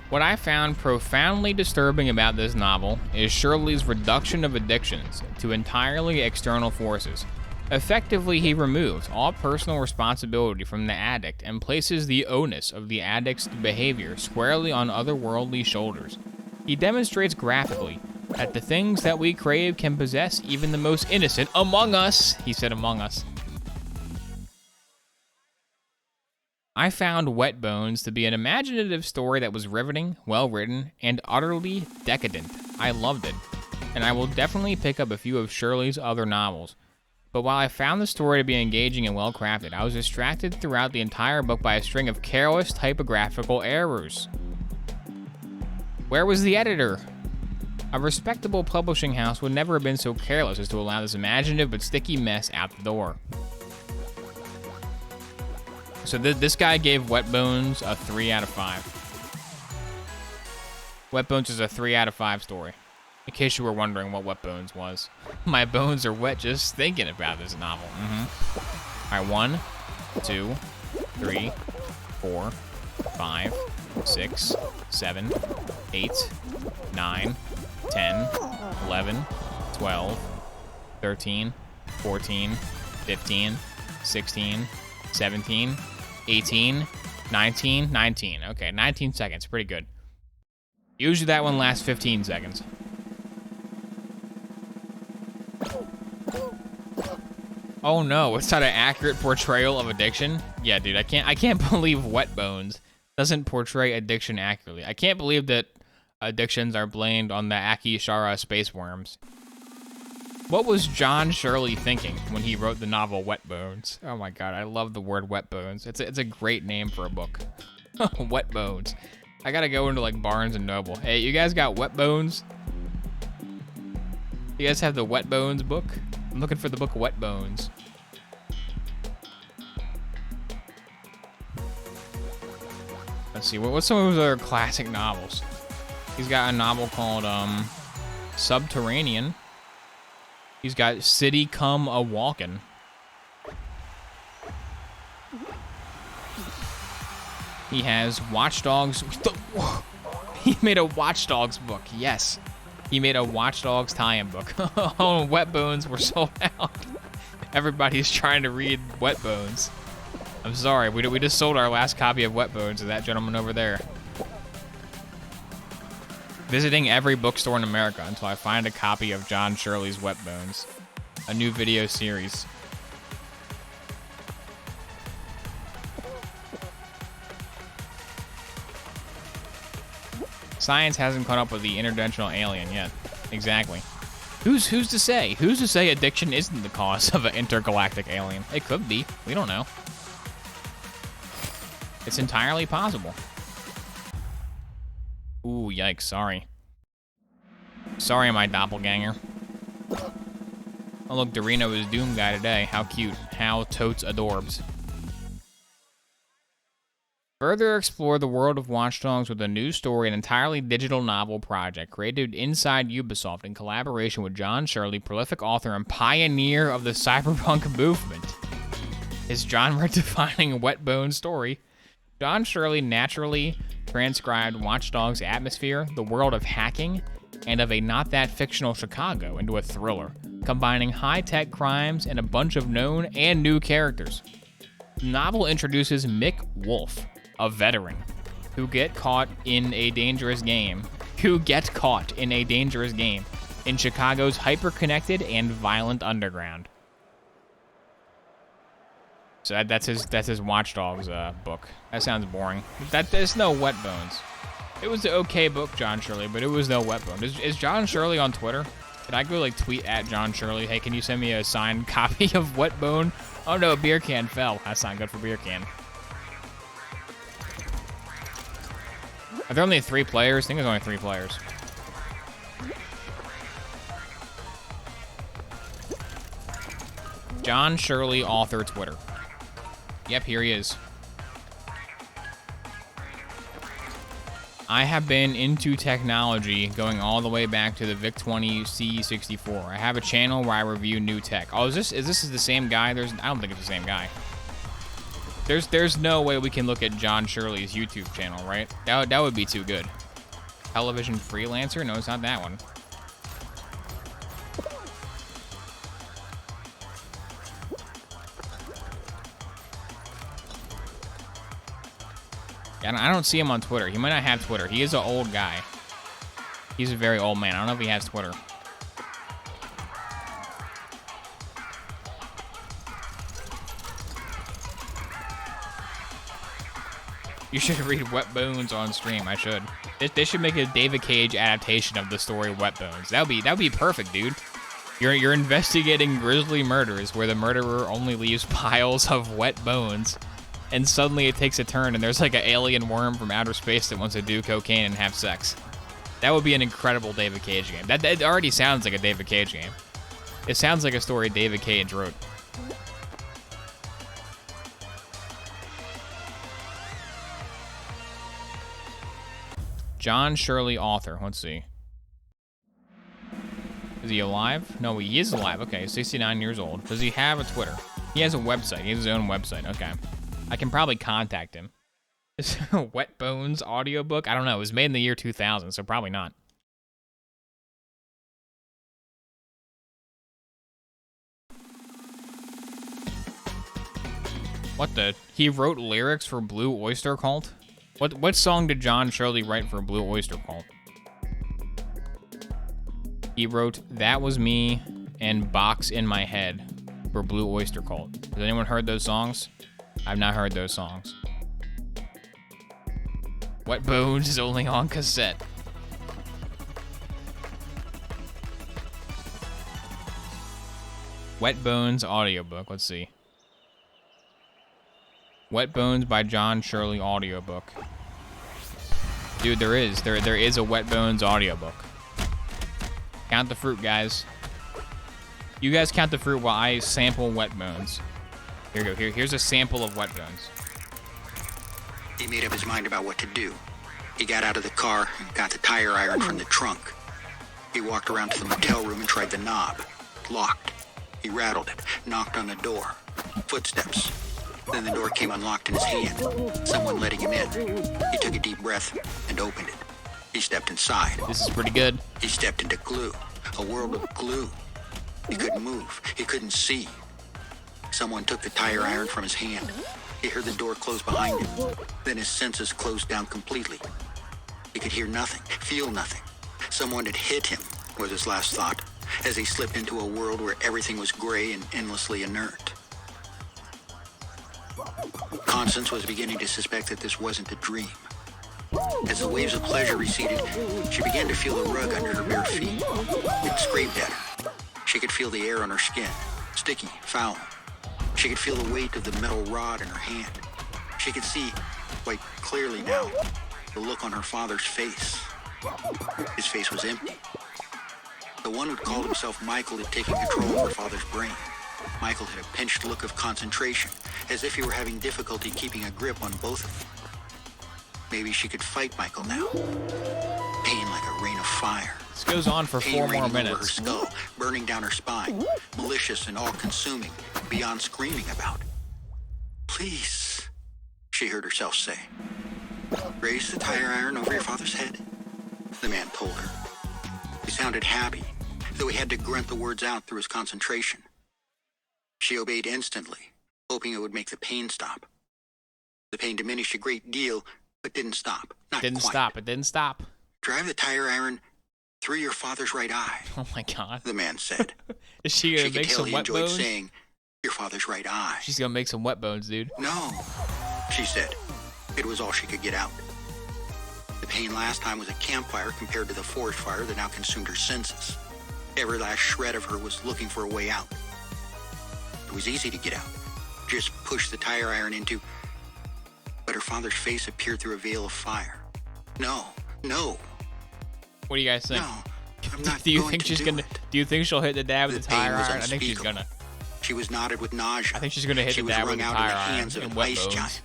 What I found profoundly disturbing about this novel is Shirley's reduction of addictions to entirely external forces. Effectively, he removes all personal responsibility from the addict and places the onus of the addict's behavior squarely on otherworldly shoulders. He demonstrates graphically that the things that we crave can possess even the most innocent among us. He said among us. I found Wet Bones to be an imaginative story that was riveting, well-written, and utterly decadent. I loved it, and I will definitely pick up a few of Shirley's other novels. But while I found the story to be engaging and well-crafted, I was distracted throughout the entire book by a string of careless typographical errors. Where was the editor? A respectable publishing house would never have been so careless as to allow this imaginative but sticky mess out the door. So this guy gave Wet Bones a 3 out of 5. Wet Bones is a 3 out of 5 story. In case you were wondering what Wet Bones was. My bones are wet just thinking about this novel. All right, 1, 2, 3, 4, 5, 6, 7, 8, 9, 10, 11, 12, 13, 14, 15, 16, 17, 18, 19. Okay, 19 seconds, pretty good. Usually that one lasts 15 seconds. Oh no, it's not an accurate portrayal of addiction? Yeah, dude, I can't believe Wet Bones doesn't portray addiction accurately. I can't believe that addictions are blamed on the Akishara space worms. What was John Shirley thinking when he wrote the novel Wet Bones? Oh my god, I love the word Wet Bones. It's a great name for a book. Wet Bones. I gotta go into like Barnes and Noble. Hey, you guys got Wet Bones? You guys have the Wet Bones book? I'm looking for the book Wet Bones. Let's see, what's some of his other classic novels? He's got a novel called Subterranean. He's got City Come A Walkin'. He has Watch Dogs. He made a Watch Dogs book, yes. He made a Watch Dogs tie-in book. Oh, Wet Bones were sold out. Everybody's trying to read Wet Bones. I'm sorry, we just sold our last copy of Wet Bones to that gentleman over there. Visiting every bookstore in America until I find a copy of John Shirley's Wet Bones. A new video series. Science hasn't caught up with the interdimensional alien yet. Exactly. Who's to say? Who's to say addiction isn't the cause of an intergalactic alien? It could be. We don't know. It's entirely possible. Ooh, yikes, sorry. Sorry, my doppelganger. Oh, look, Dorino is Doom Guy today. How cute. How totes adorbs. Further explore the world of Watch Dogs with a new story, an entirely digital novel project created inside Ubisoft in collaboration with John Shirley, prolific author and pioneer of the cyberpunk movement. His genre-defining Wet Bone story, John Shirley naturally transcribed Watch Dogs' atmosphere, the world of hacking, and of a not-that-fictional Chicago into a thriller, combining high-tech crimes and a bunch of known and new characters. The novel introduces Mick Wolf, a veteran, who get caught in a dangerous game in Chicago's hyper-connected and violent underground. So that's his Watch Dogs book. That sounds boring. There's no Wet Bones. It was an okay book, John Shirley, but it was no wet bone. Is John Shirley on Twitter? Did I go like tweet at John Shirley? Hey, can you send me a signed copy of Wet Bone? Oh no, a beer can fell. That's not good for beer can. Are there only 3 players? I think there's only 3 players. John Shirley, author, Twitter. Yep, here he is. I have been into technology going all the way back to the VIC-20 CE64. I have a channel where I review new tech. Oh, is this the same guy? I don't think it's the same guy. There's no way we can look at John Shirley's YouTube channel, right? That would be too good. Television freelancer? No, it's not that one. I don't see him on Twitter. He might not have Twitter. He is an old guy. He's a very old man. I don't know if he has Twitter. You should read Wet Bones on stream. I should. They should make a David Cage adaptation of the story Wet Bones. That'd be perfect, dude. You're investigating grisly murders where the murderer only leaves piles of wet bones. And suddenly it takes a turn, and there's like an alien worm from outer space that wants to do cocaine and have sex. That would be an incredible David Cage game. That already sounds like a David Cage game. It sounds like a story David Cage wrote. John Shirley, author. Let's see. Is he alive? No, he is alive. Okay, 69 years old. Does he have a Twitter? He has a website. He has his own website. Okay. I can probably contact him. Is there a Wet Bones audiobook? I don't know. It was made in the year 2000, so probably not. What the? He wrote lyrics for Blue Oyster Cult? What song did John Shirley write for Blue Oyster Cult? He wrote That Was Me and Box in My Head for Blue Oyster Cult. Has anyone heard those songs? I've not heard those songs. Wet Bones is only on cassette. Wet Bones audiobook. Let's see. Wet Bones by John Shirley audiobook. Dude, there is a Wet Bones audiobook. Count the fruit, guys. You guys count the fruit while I sample Wet Bones. Here you go. Here's a sample of Wet Bones. He made up his mind about what to do. He got out of the car and got the tire iron from the trunk. He walked around to the motel room and tried the knob. Locked. He rattled it, knocked on the door. Footsteps. Then the door came unlocked in his hand. Someone letting him in. He took a deep breath and opened it. He stepped inside. This is pretty good. He stepped into glue. A world of glue. He couldn't move. He couldn't see. Someone took the tire iron from his hand. He heard the door close behind him. Then his senses closed down completely. He could hear nothing, feel nothing. Someone had hit him, was his last thought, as he slipped into a world where everything was gray and endlessly inert. Constance was beginning to suspect that this wasn't a dream. As the waves of pleasure receded, she began to feel the rug under her bare feet. It scraped at her. She could feel the air on her skin, sticky, foul. She could feel the weight of the metal rod in her hand. She could see, quite clearly now, the look on her father's face. His face was empty. The one who'd called himself Michael had taken control of her father's brain. Michael had a pinched look of concentration, as if he were having difficulty keeping a grip on both of them. Maybe she could fight Michael now. Pain like a rain of fire. This goes on for 4 more minutes. Over her skull, burning down her spine, malicious and all-consuming, beyond screaming about. Please, she heard herself say. Raise the tire iron over your father's head, the man told her. He sounded happy, though he had to grunt the words out through his concentration. She obeyed instantly, hoping it would make the pain stop. The pain diminished a great deal, but didn't stop. Not Didn't quite. stop. It didn't stop. Drive the tire iron through your father's right eye, Oh my god. the man said. Is she gonna She could make tell some he wet enjoyed bones? saying, your father's right eye. She's gonna make some wet bones, dude. No, she said. It was all she could get out. The The pain last time was a campfire compared to the forest fire that now consumed her senses. Every last shred of her was looking for a way out. It was easy to get out. Just push the tire iron into... But her father's face appeared through a veil of fire. No. What do you guys think? No, I'm not do you going think to she's do gonna? it. Do you think she'll hit the dad with The the tire pain was iron? I think she's unspeakable. gonna. She was knotted with nausea. I think she's gonna hit She the was dad with wrung the out in the tire iron hands of and an wet ice bones. giant.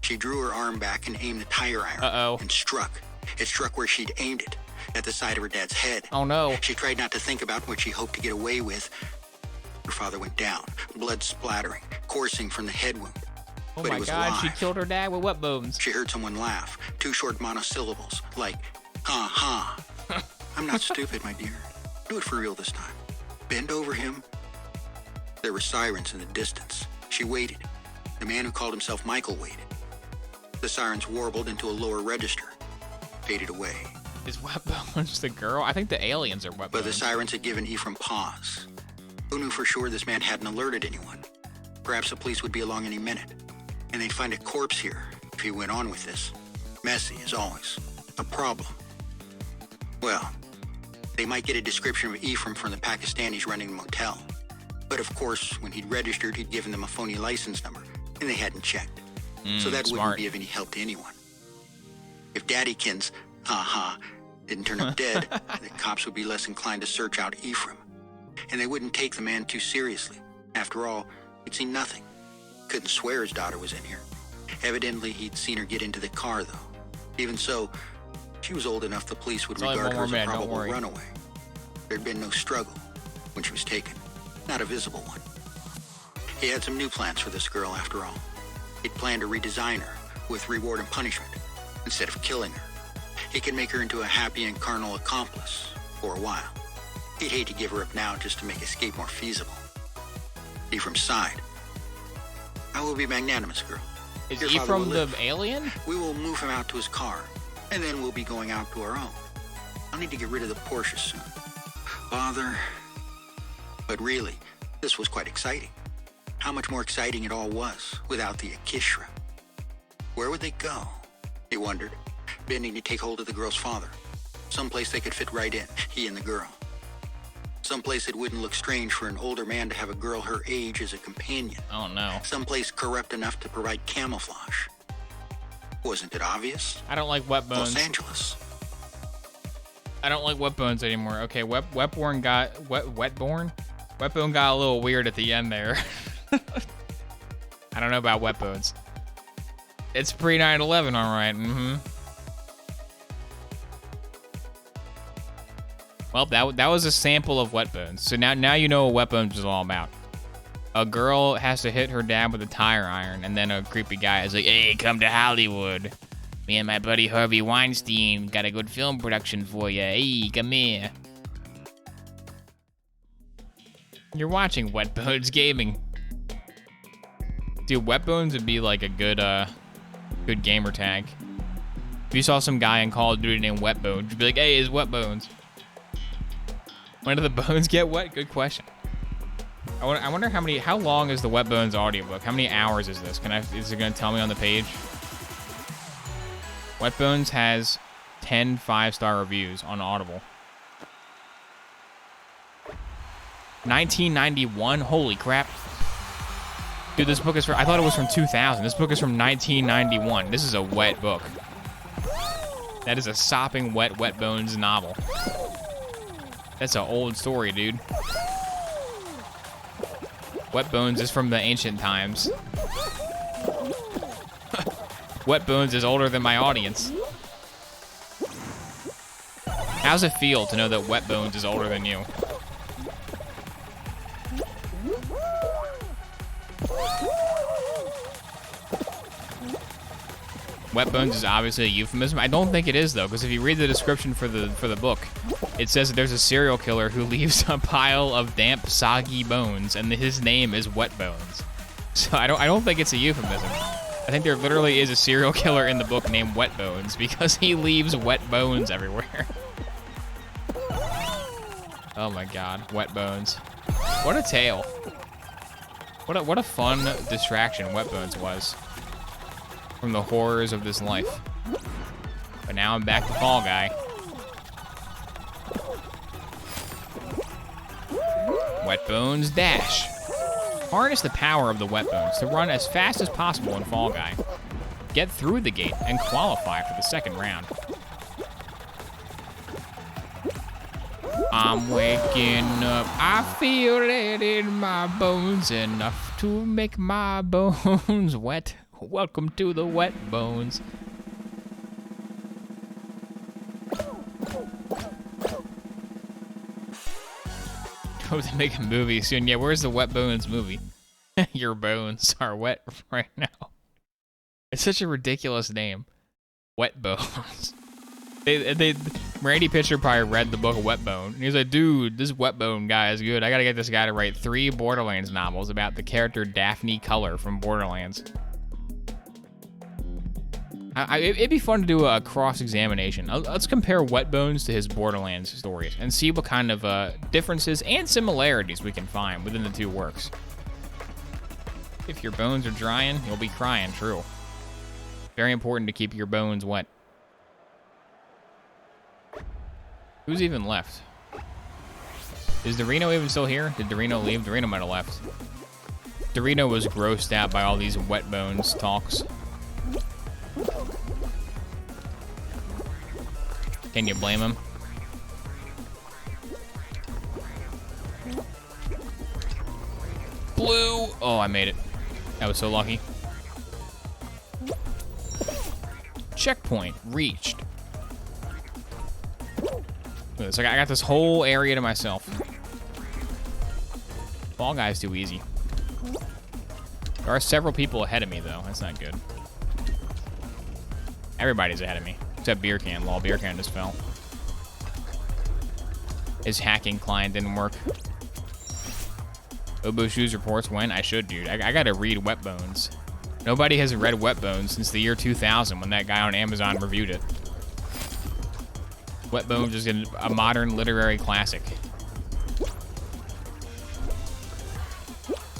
She drew her arm back and aimed the tire iron. And struck. It struck where she'd aimed it, at the side of her dad's head. Oh no. She tried not to think about what she hoped to get away with. Her father went down, blood splattering, coursing from the head wound. Oh But he my was God! She alive. killed her dad with wet bones. She heard someone laugh, 2 short monosyllables, like, ha. I'm not stupid, my dear. Do it for real this time. Bend over him. There were sirens in the distance. She waited. The man who called himself Michael waited. The sirens warbled into a lower register, faded away. Is wet bones the girl? I think the aliens are wet But the bones. sirens had given Ephraim pause. Who knew for sure this man hadn't alerted anyone? Perhaps the police would be along any minute, and they'd find a corpse here if he went on with this. Messy, as always. A problem. Well, they might get a description of Ephraim from the Pakistanis running the motel. But of course, when he'd registered, he'd given them a phony license number, and they hadn't checked. So that wouldn't be of any help to anyone. If Daddykins, didn't turn up dead, the cops would be less inclined to search out Ephraim. And they wouldn't take the man too seriously. After all, he'd seen nothing. Couldn't swear his daughter was in here. Evidently, he'd seen her get into the car, though. Even so, she was old enough the police would It's only regard one her more as a minute, don't probable worry. runaway. There'd been no struggle when she was taken. Not a visible one. He had some new plans for this girl, after all. He'd planned to redesign her with reward and punishment instead of killing her. He could make her into a happy and carnal accomplice for a while. He'd hate to give her up now just to make escape more feasible. Ephraim sighed. I will be magnanimous, girl. Is Your father will Ephraim the live. alien? We will move him out to his car, and then we'll be going out to our own. I'll need to get rid of the Porsche soon. Father. But really, this was quite exciting. How much more exciting it all was without the Akishra. Where would they go? He wondered, bending to take hold of the girl's father. Someplace they could fit right in, he and the girl. Someplace it wouldn't look strange for an older man to have a girl her age as a companion. Oh no. Someplace corrupt enough to provide camouflage. Wasn't it obvious? I don't like wet bones. Los Angeles. I don't like wet bones anymore. Okay, Wetborn got Wetborn got a little weird at the end there. I don't know about wet bones. It's pre 9/11, all right. Well, that was a sample of wet bones. So now you know what wet bones is all about. A girl has to hit her dad with a tire iron, and then a creepy guy is like, "Hey, come to Hollywood. Me and my buddy Harvey Weinstein got a good film production for you. Hey, come here." You're watching Wet Bones Gaming. Dude, Wet Bones would be like a good gamer tag. If you saw some guy in Call of Duty named Wet Bones, you'd be like, "Hey, it's Wet Bones." When do the bones get wet? Good question. I wonder how long is the Wet Bones audiobook? How many hours is this? Is it gonna tell me on the page? Wet Bones has 10 5-star reviews on Audible. 1991? Holy crap. Dude, this book is I thought it was from 2000. This book is from 1991. This is a wet book. That is a sopping wet Bones novel. That's an old story, dude. Wet Bones is from the ancient times. Wet Bones is older than my audience. How's it feel to know that Wet Bones is older than you? Wet Bones is obviously a euphemism. I don't think it is, though, because if you read the description for the book, it says that there's a serial killer who leaves a pile of damp, soggy bones, and his name is Wet Bones. So I don't think it's a euphemism. I think there literally is a serial killer in the book named Wet Bones because he leaves wet bones everywhere. Oh my God, Wet Bones. What a tale. What a fun distraction Wet Bones was from the horrors of this life. But now I'm back to Fall Guy. Wet Bones Dash. Harness the power of the Wet Bones to run as fast as possible in Fall Guy. Get through the gate and qualify for the second round. I'm waking up, I feel it in my bones, enough to make my bones wet. Welcome to the Wet Bones. Oh, they make a movie soon. Yeah, where's the Wet Bones movie? Your bones are wet right now. It's such a ridiculous name. Wet Bones. Randy Pitcher probably read the book of Wet Bone. And he was like, dude, this Wet Bone guy is good. I gotta get this guy to write 3 Borderlands novels about the character Daphne Culler from Borderlands. It'd be fun to do a cross-examination. Let's compare Wet Bones to his Borderlands stories and see what kind of differences and similarities we can find within the 2 works. If your bones are drying, you'll be crying, true. Very important to keep your bones wet. Who's even left? Is Dorino even still here? Did Dorino leave? Dorino might have left. Dorino was grossed out by all these Wet Bones talks. Can you blame him? Blue! Oh, I made it. That was so lucky. Checkpoint reached. It's like I got this whole area to myself. Fall Guy's too easy. There are several people ahead of me, though. That's not good. Everybody's ahead of me. Except Beer Can. Lol, Beer Can just fell. His hacking client didn't work. Oboe Shoes reports when? I should, dude. I gotta read Wet Bones. Nobody has read Wet Bones since the year 2000 when that guy on Amazon reviewed it. Wet Bones is a modern literary classic.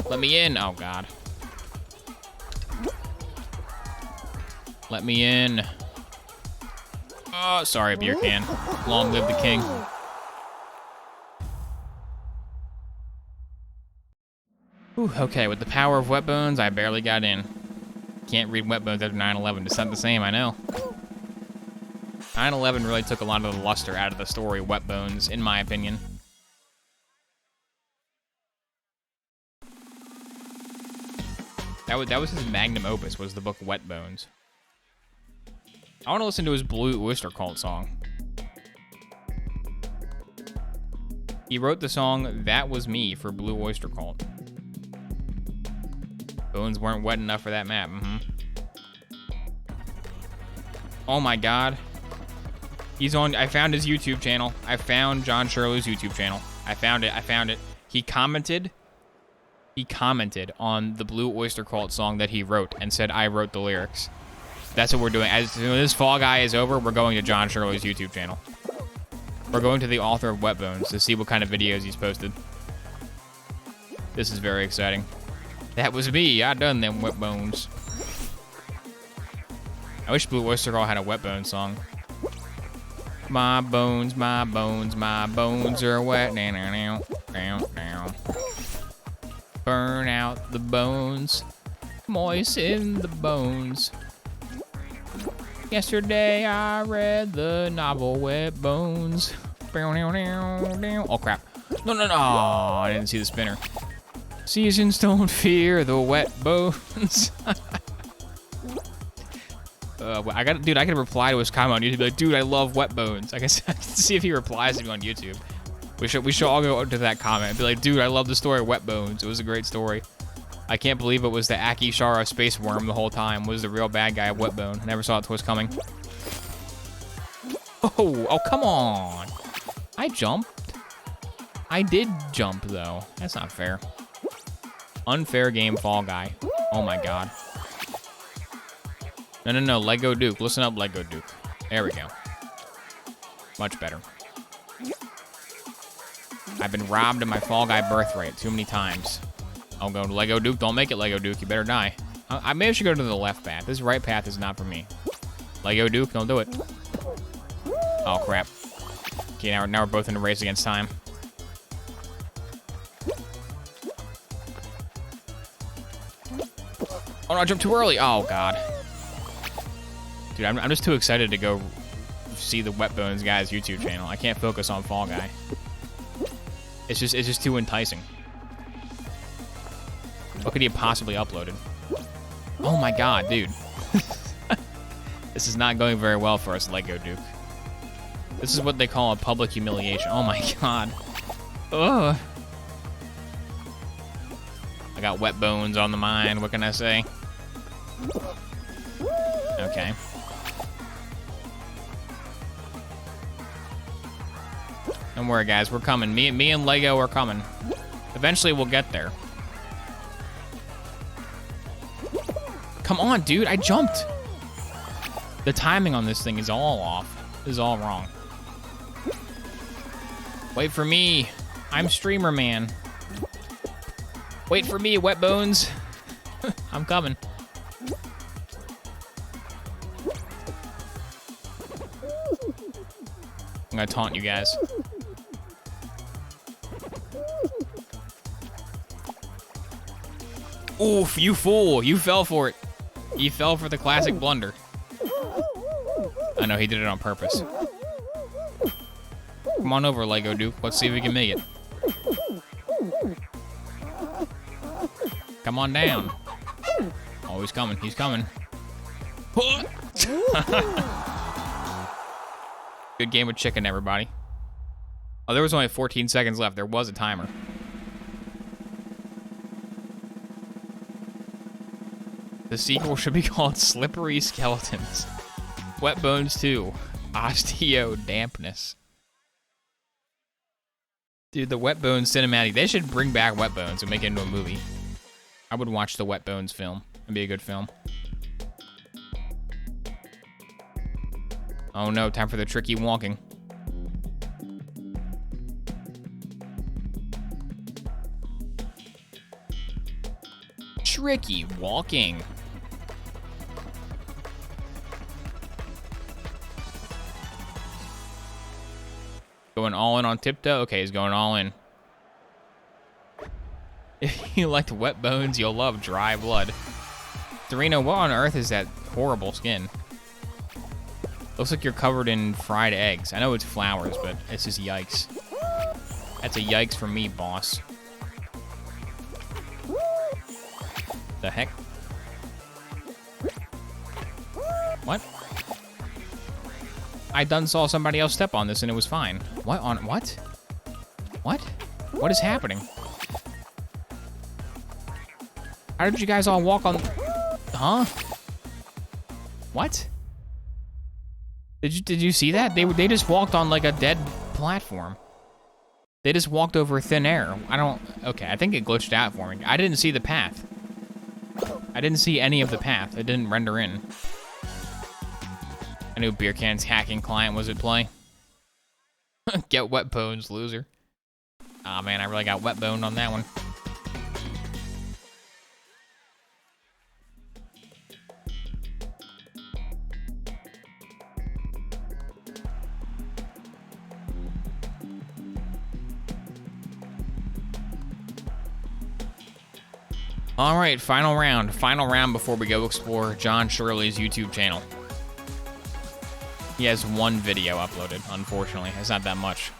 Let me in. Oh, God. Let me in. Oh, sorry, Beer Can. Long live the king. Whew, okay, with the power of Wet Bones, I barely got in. Can't read Wet Bones after 9/11. It's not the same, I know. 9/11 really took a lot of the luster out of the story Wet Bones, in my opinion. That was his magnum opus, was the book Wet Bones. I want to listen to his Blue Oyster Cult song. He wrote the song That Was Me for Blue Oyster Cult. Bones weren't wet enough for that map, Oh my God. He's on, I found his YouTube channel. I found John Shirley's YouTube channel. I found it. He commented on the Blue Oyster Cult song that he wrote and said, I wrote the lyrics. That's what we're doing. As soon as this Fall Guy is over, we're going to John Shirley's YouTube channel. We're going to the author of Wet Bones to see what kind of videos he's posted. This is very exciting. That was me. I done them Wet Bones. I wish Blue Oyster Cult had a Wet Bones song. My bones, my bones, my bones are wet. Down, down, down. Burn out the bones. Moisten the bones. Yesterday I read the novel Wet Bones. Oh crap. No. I didn't see the spinner. Seasons don't fear the wet bones. I could reply to his comment on YouTube, be like, dude, I love Wet Bones. I can see if he replies to me on YouTube. We should all go to that comment and be like, dude, I love the story of Wet Bones. It was a great story. I can't believe it was the Aki Shara space worm the whole time was the real bad guy of Wet Bone. Never saw it twist coming. Oh, come on. I jumped. I did jump, though. That's not fair. Unfair game, Fall Guy. Oh, my God. No. Lego Duke. Listen up, Lego Duke. There we go. Much better. I've been robbed of my Fall Guy birthright too many times. I'll go to Lego Duke. Don't make it, Lego Duke. You better die. I maybe should go to the left path. This right path is not for me. Lego Duke, don't do it. Oh, crap. Okay, now we're both in a race against time. Oh, no, I jumped too early. Oh, God. Dude, I'm just too excited to go see the Wet Bones guy's YouTube channel. I can't focus on Fall Guy. It's just too enticing. What could he have possibly uploaded? Oh, my God, dude. This is not going very well for us, Lego Duke. This is what they call a public humiliation. Oh, my God. Ugh. I got Wet Bones on the mind. What can I say? Okay. Don't worry, guys. We're coming. Me and Lego are coming. Eventually, we'll get there. Come on, dude. I jumped. The timing on this thing is all off. This is all wrong. Wait for me. I'm Streamer Man. Wait for me, Wet Bones. I'm coming. I'm gonna taunt you guys. Oof, you fool. You fell for it. You fell for the classic blunder. I know, he did it on purpose. Come on over, Lego Duke. Let's see if we can make it. Come on down. Oh, he's coming. He's coming. Good game of chicken, everybody. Oh, there was only 14 seconds left. There was a timer. The sequel should be called Slippery Skeletons. Wet Bones 2. Osteo Dampness. Dude, the Wet Bones cinematic. They should bring back Wet Bones and make it into a movie. I would watch the Wet Bones film. It'd be a good film. Oh no, time for the tricky walking. Tricky walking. Going all in on tiptoe? Okay, he's going all in. If you liked Wet Bones, you'll love Dry Blood. Dorino, what on earth is that horrible skin? Looks like you're covered in fried eggs. I know it's flowers, but it's just yikes. That's a yikes for me, boss. The heck? What? I done saw somebody else step on this and it was fine. What on what? What? What is happening? How did you guys all walk on? Huh? What? Did you see that? They just walked on like a dead platform. They just walked over thin air. Okay, I think it glitched out for me. I didn't see the path. I didn't see any of the path. It didn't render in. I knew Beer Can's hacking client was at play. Get Wet Bones, loser. Aw, man, I really got wet boned on that one. All right, final round. Final round before we go explore John Shirley's YouTube channel. He has one video uploaded, unfortunately. It's not that much.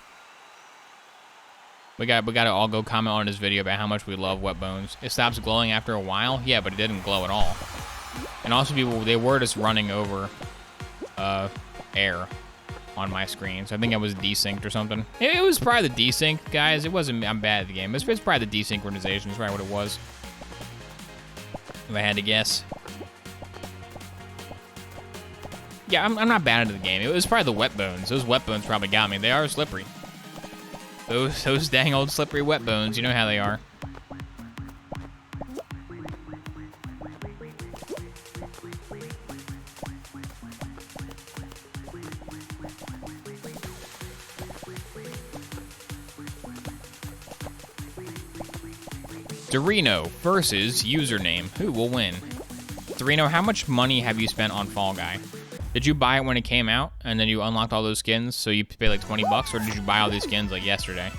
We got to all go comment on his video about how much we love Wet Bones. It stops glowing after a while. Yeah, but it didn't glow at all. And also, people, they were just running over air on my screen. So I think I was desynced or something. It was probably the desync, guys. It wasn't, I'm bad at the game. It's probably the desynchronization. That's probably what it was. If I had to guess. Yeah, I'm not bad at the game. It was probably the Wet Bones. Those Wet Bones probably got me. They are slippery. Those dang old slippery Wet Bones. You know how they are. Dorino versus username. Who will win? Dorino, how much money have you spent on Fall Guy? Did you buy it when it came out, and then you unlocked all those skins, so you pay like 20 bucks, or did you buy all these skins like yesterday?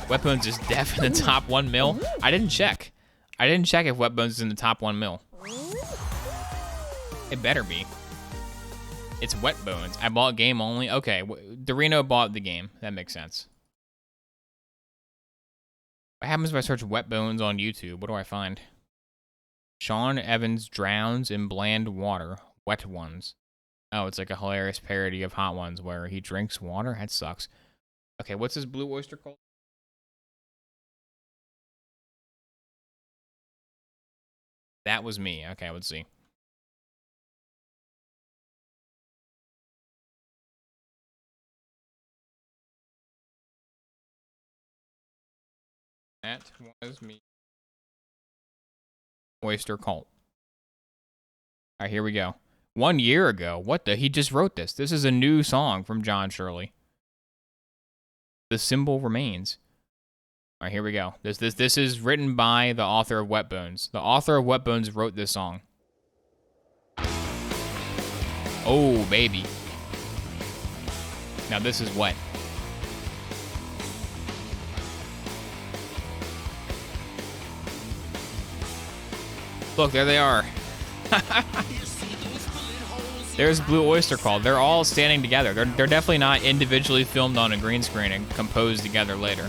Wetbones is def in the top 1 mil. I didn't check. I didn't check if Wetbones is in the top 1 mil. It better be. It's Wetbones. I bought game only. Okay, Dorino bought the game. That makes sense. What happens if I search Wetbones on YouTube? What do I find? Sean Evans drowns in bland water. Wet ones. Oh, it's like a hilarious parody of Hot Ones where he drinks water? That sucks. Okay, what's this Blue Oyster called? That was me. Okay, let's see. That was me. Oyster Cult. All right, here we go. 1 year ago. What the? He just wrote this. This is a new song from John Shirley. The symbol remains. All right, here we go. This is written by the author of Wetbones. The author of Wetbones wrote this song. Oh, baby. Now this is wet. Look, there they are. There's Blue Oyster Cult. They're all standing together. They're definitely not individually filmed on a green screen and composed together later.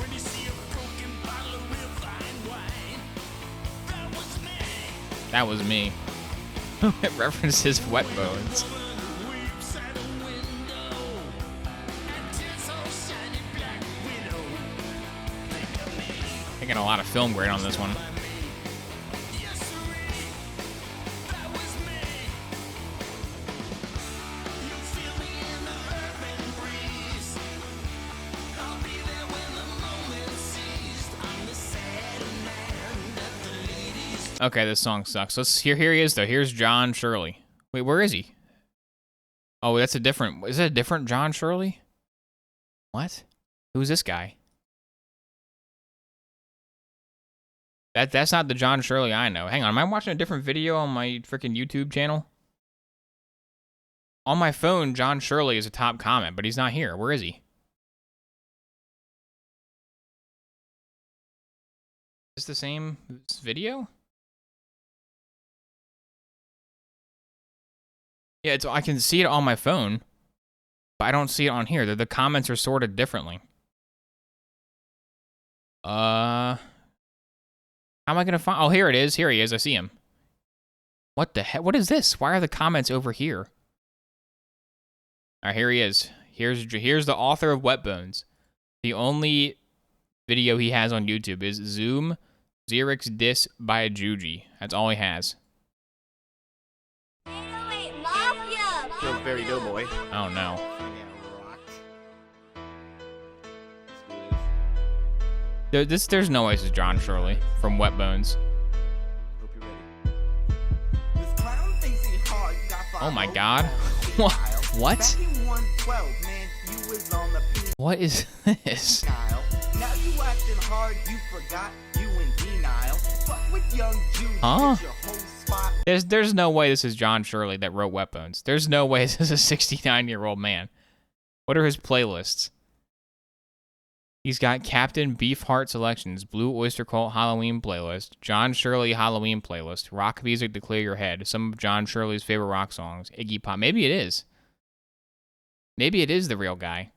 That was me. It references Wetbones. Taking a lot of film grade on this one. Okay, this song sucks. Here he is though. Here's John Shirley. Wait, where is he? Oh, that's a different. Is that a different John Shirley? What? Who's this guy? That's not the John Shirley I know. Hang on, am I watching a different video on my freaking YouTube channel? On my phone, John Shirley is a top comment, but he's not here. Where is he? Is this the same video? Yeah, I can see it on my phone, but I don't see it on here. The comments are sorted differently. How am I gonna find? Oh, here it is. Here he is. I see him. What the heck? What is this? Why are the comments over here? All right, here he is. Here's the author of Wetbones. The only video he has on YouTube is Zoom Xerix Diss by Juji. That's all he has. Feels very doughboy. Oh no. There's no way this is John Shirley from Wetbones. Hope you're ready. Oh my god. What? What is this? Now you acting hard, you forgot you in denial. Fuck with young Jude, Huh? your whole spot. There's no way this is John Shirley that wrote Wetbones. There's no way this is a 69-year-old man. What are his playlists? He's got Captain Beefheart Selections, Blue Oyster Cult Halloween Playlist, John Shirley Halloween Playlist, Rock Music to Clear Your Head, some of John Shirley's favorite rock songs, Iggy Pop. Maybe it is. Maybe it is the real guy.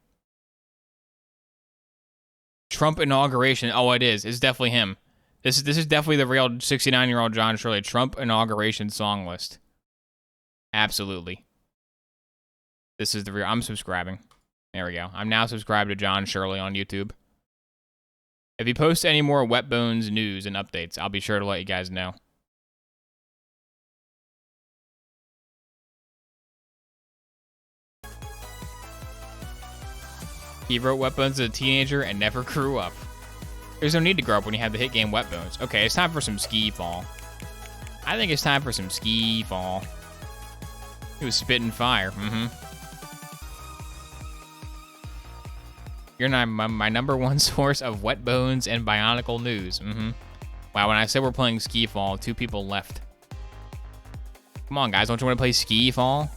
Trump inauguration. Oh, it is. It's definitely him. This is definitely the real 69-year-old John Shirley. Trump inauguration song list. Absolutely. This is the real. I'm subscribing. There we go. I'm now subscribed to John Shirley on YouTube. If he posts any more Wetbones news and updates, I'll be sure to let you guys know. He wrote Wetbones as a teenager and never grew up. There's no need to grow up when you have the hit game Wetbones. Okay, it's time for some ski fall. I think it's time for some ski fall. He was spitting fire. You're not my number one source of Wetbones and Bionicle news. Wow, when I said we're playing ski fall, 2 people left. Come on, guys. Don't you want to play Ski Fall?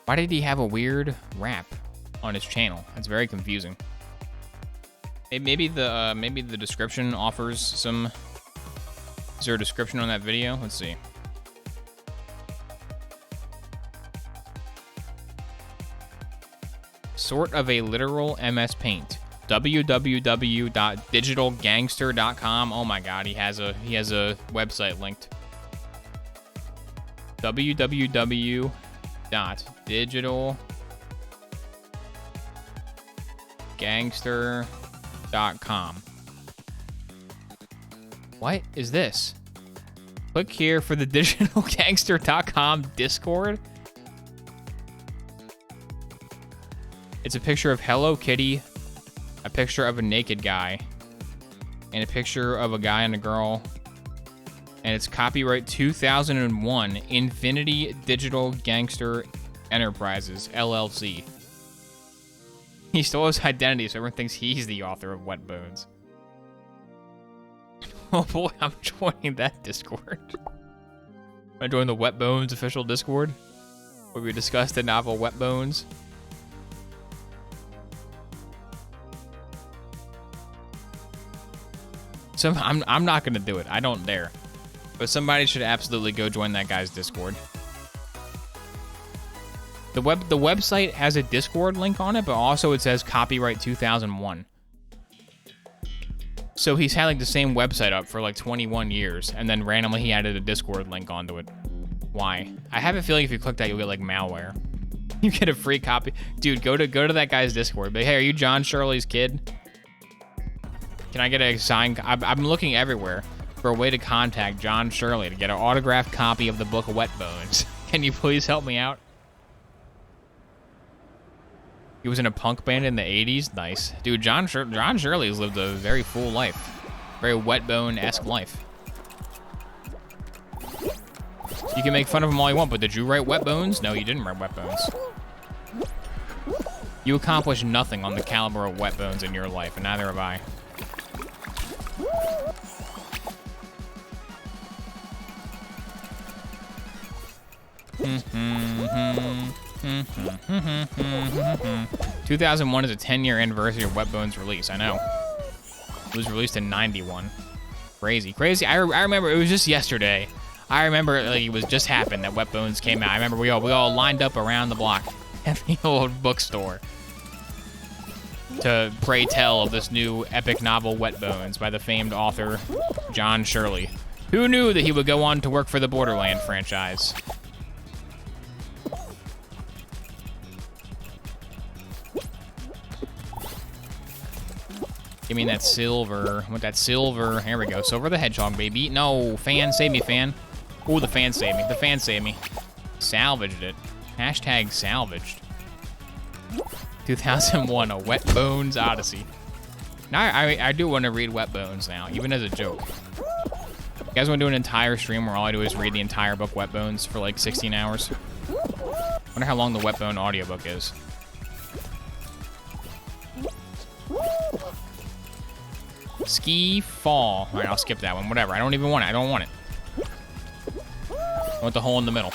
Why did he have a weird rap on his channel? That's very confusing. Maybe the description offers some. Is there a description on that video? Let's see. Sort of a literal MS Paint. www.digitalgangster.com. Oh my God, he has a website linked. www.digitalgangster.com. What is this? Click here for the digitalgangster.com Discord. It's a picture of Hello Kitty, a picture of a naked guy, and a picture of a guy and a girl. And it's copyright 2001, Infinity Digital Gangster Enterprises, LLC. He stole his identity, so everyone thinks he's the author of Wet Bones. Oh boy, I'm joining that Discord. I joined the Wet Bones official Discord, where we discussed the novel Wet Bones. So I'm not gonna do it. I don't dare. But somebody should absolutely go join that guy's Discord. The website has a Discord link on it, but also it says copyright 2001. So he's had like the same website up for like 21 years, and then randomly he added a Discord link onto it. Why? I have a feeling if you click that, you'll get like malware. You get a free copy. Dude, go to that guy's Discord. But hey, are you John Shirley's kid? Can I get a signed? I'm looking everywhere for a way to contact John Shirley to get an autographed copy of the book Wet Bones. Can you please help me out? He was in a punk band in the 80s. Nice. Dude, John Shirley has lived a very full life. Very Wet Bone-esque life. You can make fun of him all you want, but did you write Wet Bones? No, you didn't write Wet Bones. You accomplished nothing on the caliber of Wet Bones in your life, and neither have I. Mm-hmm. 2001 is a 10-year anniversary of Wet Bones' release. I know. It was released in 91. Crazy. I remember it was just yesterday. I remember like, it was just happened that Wet Bones came out. I remember we all lined up around the block at the old bookstore to pray tell of this new epic novel Wet Bones by the famed author John Shirley. Who knew that he would go on to work for the Borderland franchise? Give me that silver. I want that silver. Here we go. Silver the Hedgehog, baby. No, fan. Save me, fan. Oh, the fan saved me. The fan saved me. Salvaged it. Hashtag salvaged. 2001, a Wet Bones Odyssey. Now, I do want to read Wet Bones now, even as a joke. You guys want to do an entire stream where all I do is read the entire book Wet Bones for like 16 hours? Wonder how long the Wet Bone audiobook is. Ski Fall. All right, I'll skip that one. Whatever. I don't even want it. I don't want it. I want the hole in the middle.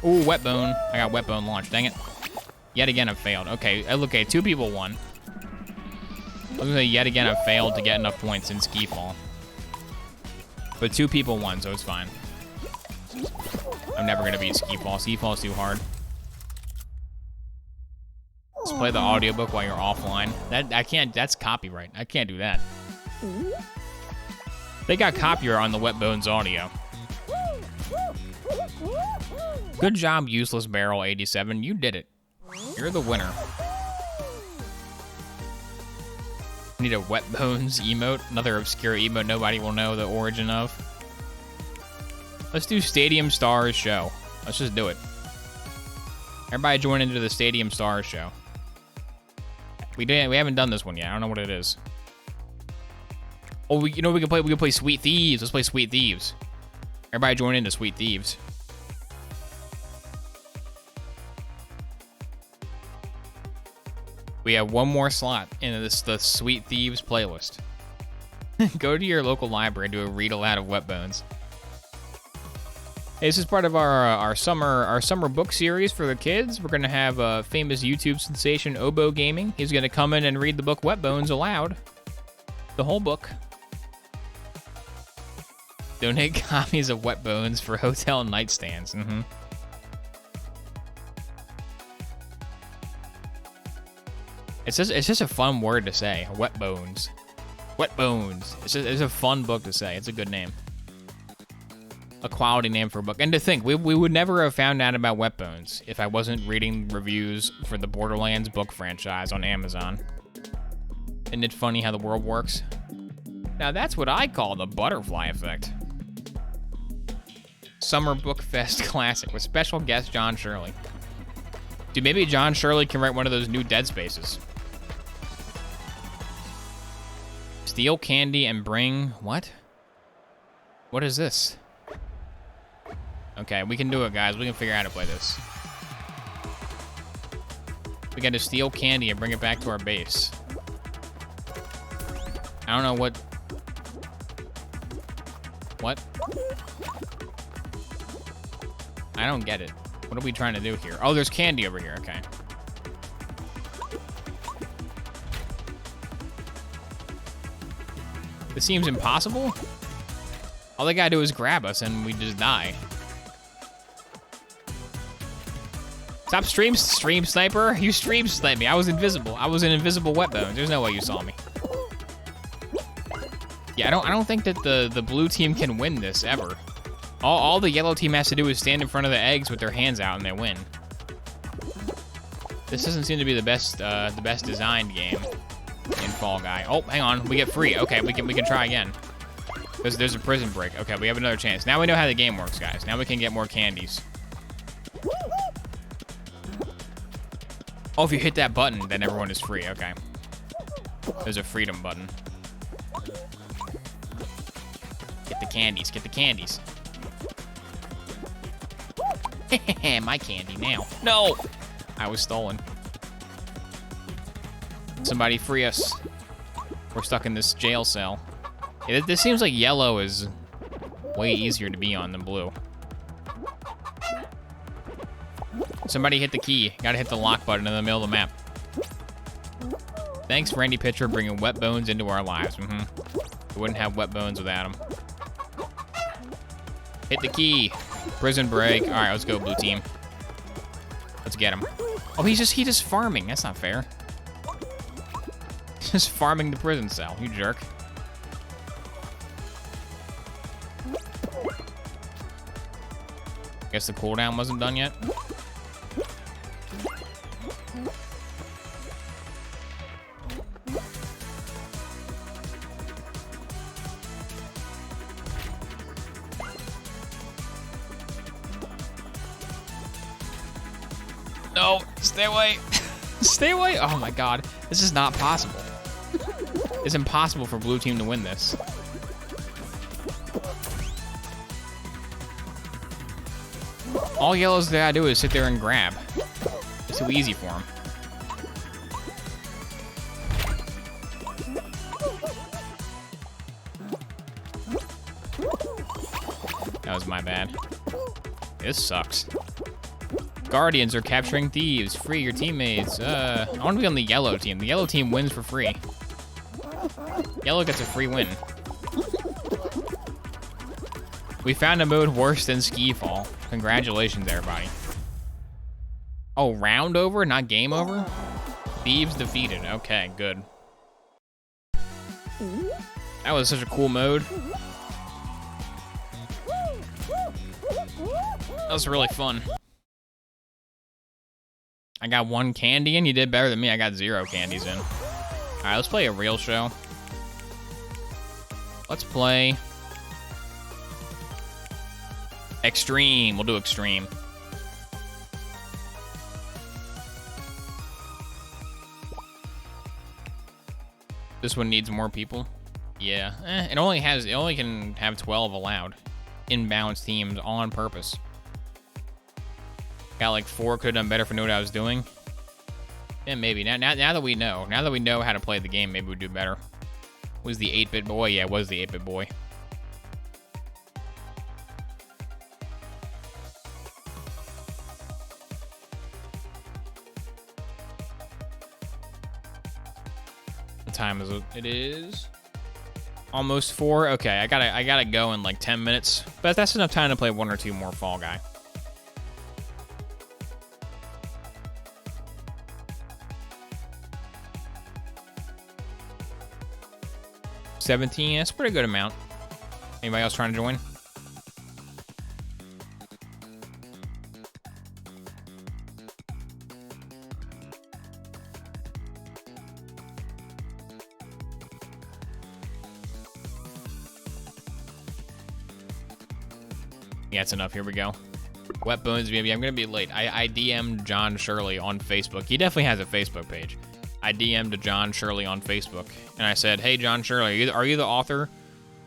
Ooh, Wet Bone. I got Wet Bone launched. Dang it. Yet again, I've failed. Okay, okay, 2 people won. I was gonna say yet again I've failed to get enough points in Ski Fall. But 2 people won, so it's fine. I'm never gonna beat Ski Fall. Ski Fall is too hard. Let's play the audiobook while you're offline. I can't, that's copyright. I can't do that. They got copyright on the Wet Bones audio. Good job, Useless Barrel 87. You did it. You're the winner. Need a Wet Bones emote. Another obscure emote nobody will know the origin of. Let's do Stadium Stars show. Let's just do it. Everybody join into the Stadium Stars show. We haven't done this one yet. I don't know what it is. Oh, we can play Sweet Thieves. Let's play Sweet Thieves. Everybody join into Sweet Thieves. We have one more slot in the Sweet Thieves playlist. Go to your local library and do a read aloud of Wet Bones. Hey, this is part of our summer book series for the kids. We're gonna have famous YouTube sensation Oboe Gaming. He's gonna come in and read the book Wet Bones aloud, the whole book. Donate copies of Wet Bones for hotel nightstands. It's just a fun word to say. Wet Bones. Wet Bones. It's a fun book to say. It's a good name. A quality name for a book. And to think, we would never have found out about Wet Bones if I wasn't reading reviews for the Borderlands book franchise on Amazon. Isn't it funny how the world works? Now that's what I call the butterfly effect. Summer Book Fest Classic with special guest John Shirley. Dude, maybe John Shirley can write one of those new Dead Spaces. Steal candy and bring... What? What is this? Okay, we can do it, guys. We can figure out how to play this. We got to steal candy and bring it back to our base. I don't know what... What? I don't get it. What are we trying to do here? Oh, there's candy over here. Okay. This seems impossible. All they gotta do is grab us and we just die. Stop stream sniper. You stream sniped me. I was invisible. I was an invisible Wet Bone. There's no way you saw me. Yeah, I don't think that the blue team can win this ever. All the yellow team has to do is stand in front of the eggs with their hands out and they win. This doesn't seem to be the best designed game in Fall Guy. Oh, hang on, we get free. Okay, we can try again. There's a prison break. Okay, we have another chance. Now we know how the game works, guys. Now we can get more candies. Oh, if you hit that button, then everyone is free. Okay. There's a freedom button. Get the candies. Get the candies. My candy now. No! I was stolen. Somebody free us. We're stuck in this jail cell. Yeah, this seems like yellow is way easier to be on than blue. Somebody hit the key. Gotta hit the lock button in the middle of the map. Thanks, Randy Pitcher, bringing Wet Bones into our lives. We wouldn't have Wet Bones without him. Hit the key. Prison break. All right, let's go, blue team. Let's get him. Oh, he's just farming. That's not fair. Just farming the prison cell. You jerk. Guess the cooldown wasn't done yet. No, stay away. Stay away. Oh my god. This is not possible. It's impossible for blue team to win this. All yellow's gotta do is sit there and grab. It's too easy for him. That was my bad. This sucks. Guardians are capturing thieves. Free your teammates. I want to be on the yellow team. The yellow team wins for free. Yellow gets a free win. We found a mode worse than ski fall. Congratulations, everybody. Oh, round over, not game over? Thieves defeated. Okay, good. That was such a cool mode. That was really fun. I got 1 candy in. You did better than me. I got 0 candies in. All right, let's play a real show. Let's play Extreme. We'll do Extreme. This one needs more people. Yeah, it only can have 12 allowed. Imbalanced teams on purpose. Got like 4, could have done better if I knew what I was doing. Yeah, maybe. Now that we know how to play the game, maybe we do better. Was the 8-bit boy? Yeah, it was the 8-bit boy. What time is it? It is almost 4. Okay, I gotta go in like 10 minutes, but that's enough time to play 1 or 2 more Fall Guy. $17, that's a pretty good amount. Anybody else trying to join? Yeah, it's enough. Here we go. Wet Bones, baby. I'm gonna be late. I DM'd John Shirley on Facebook. He definitely has a Facebook page. I DM'd John Shirley on Facebook, and I said, "Hey, John Shirley, are you the author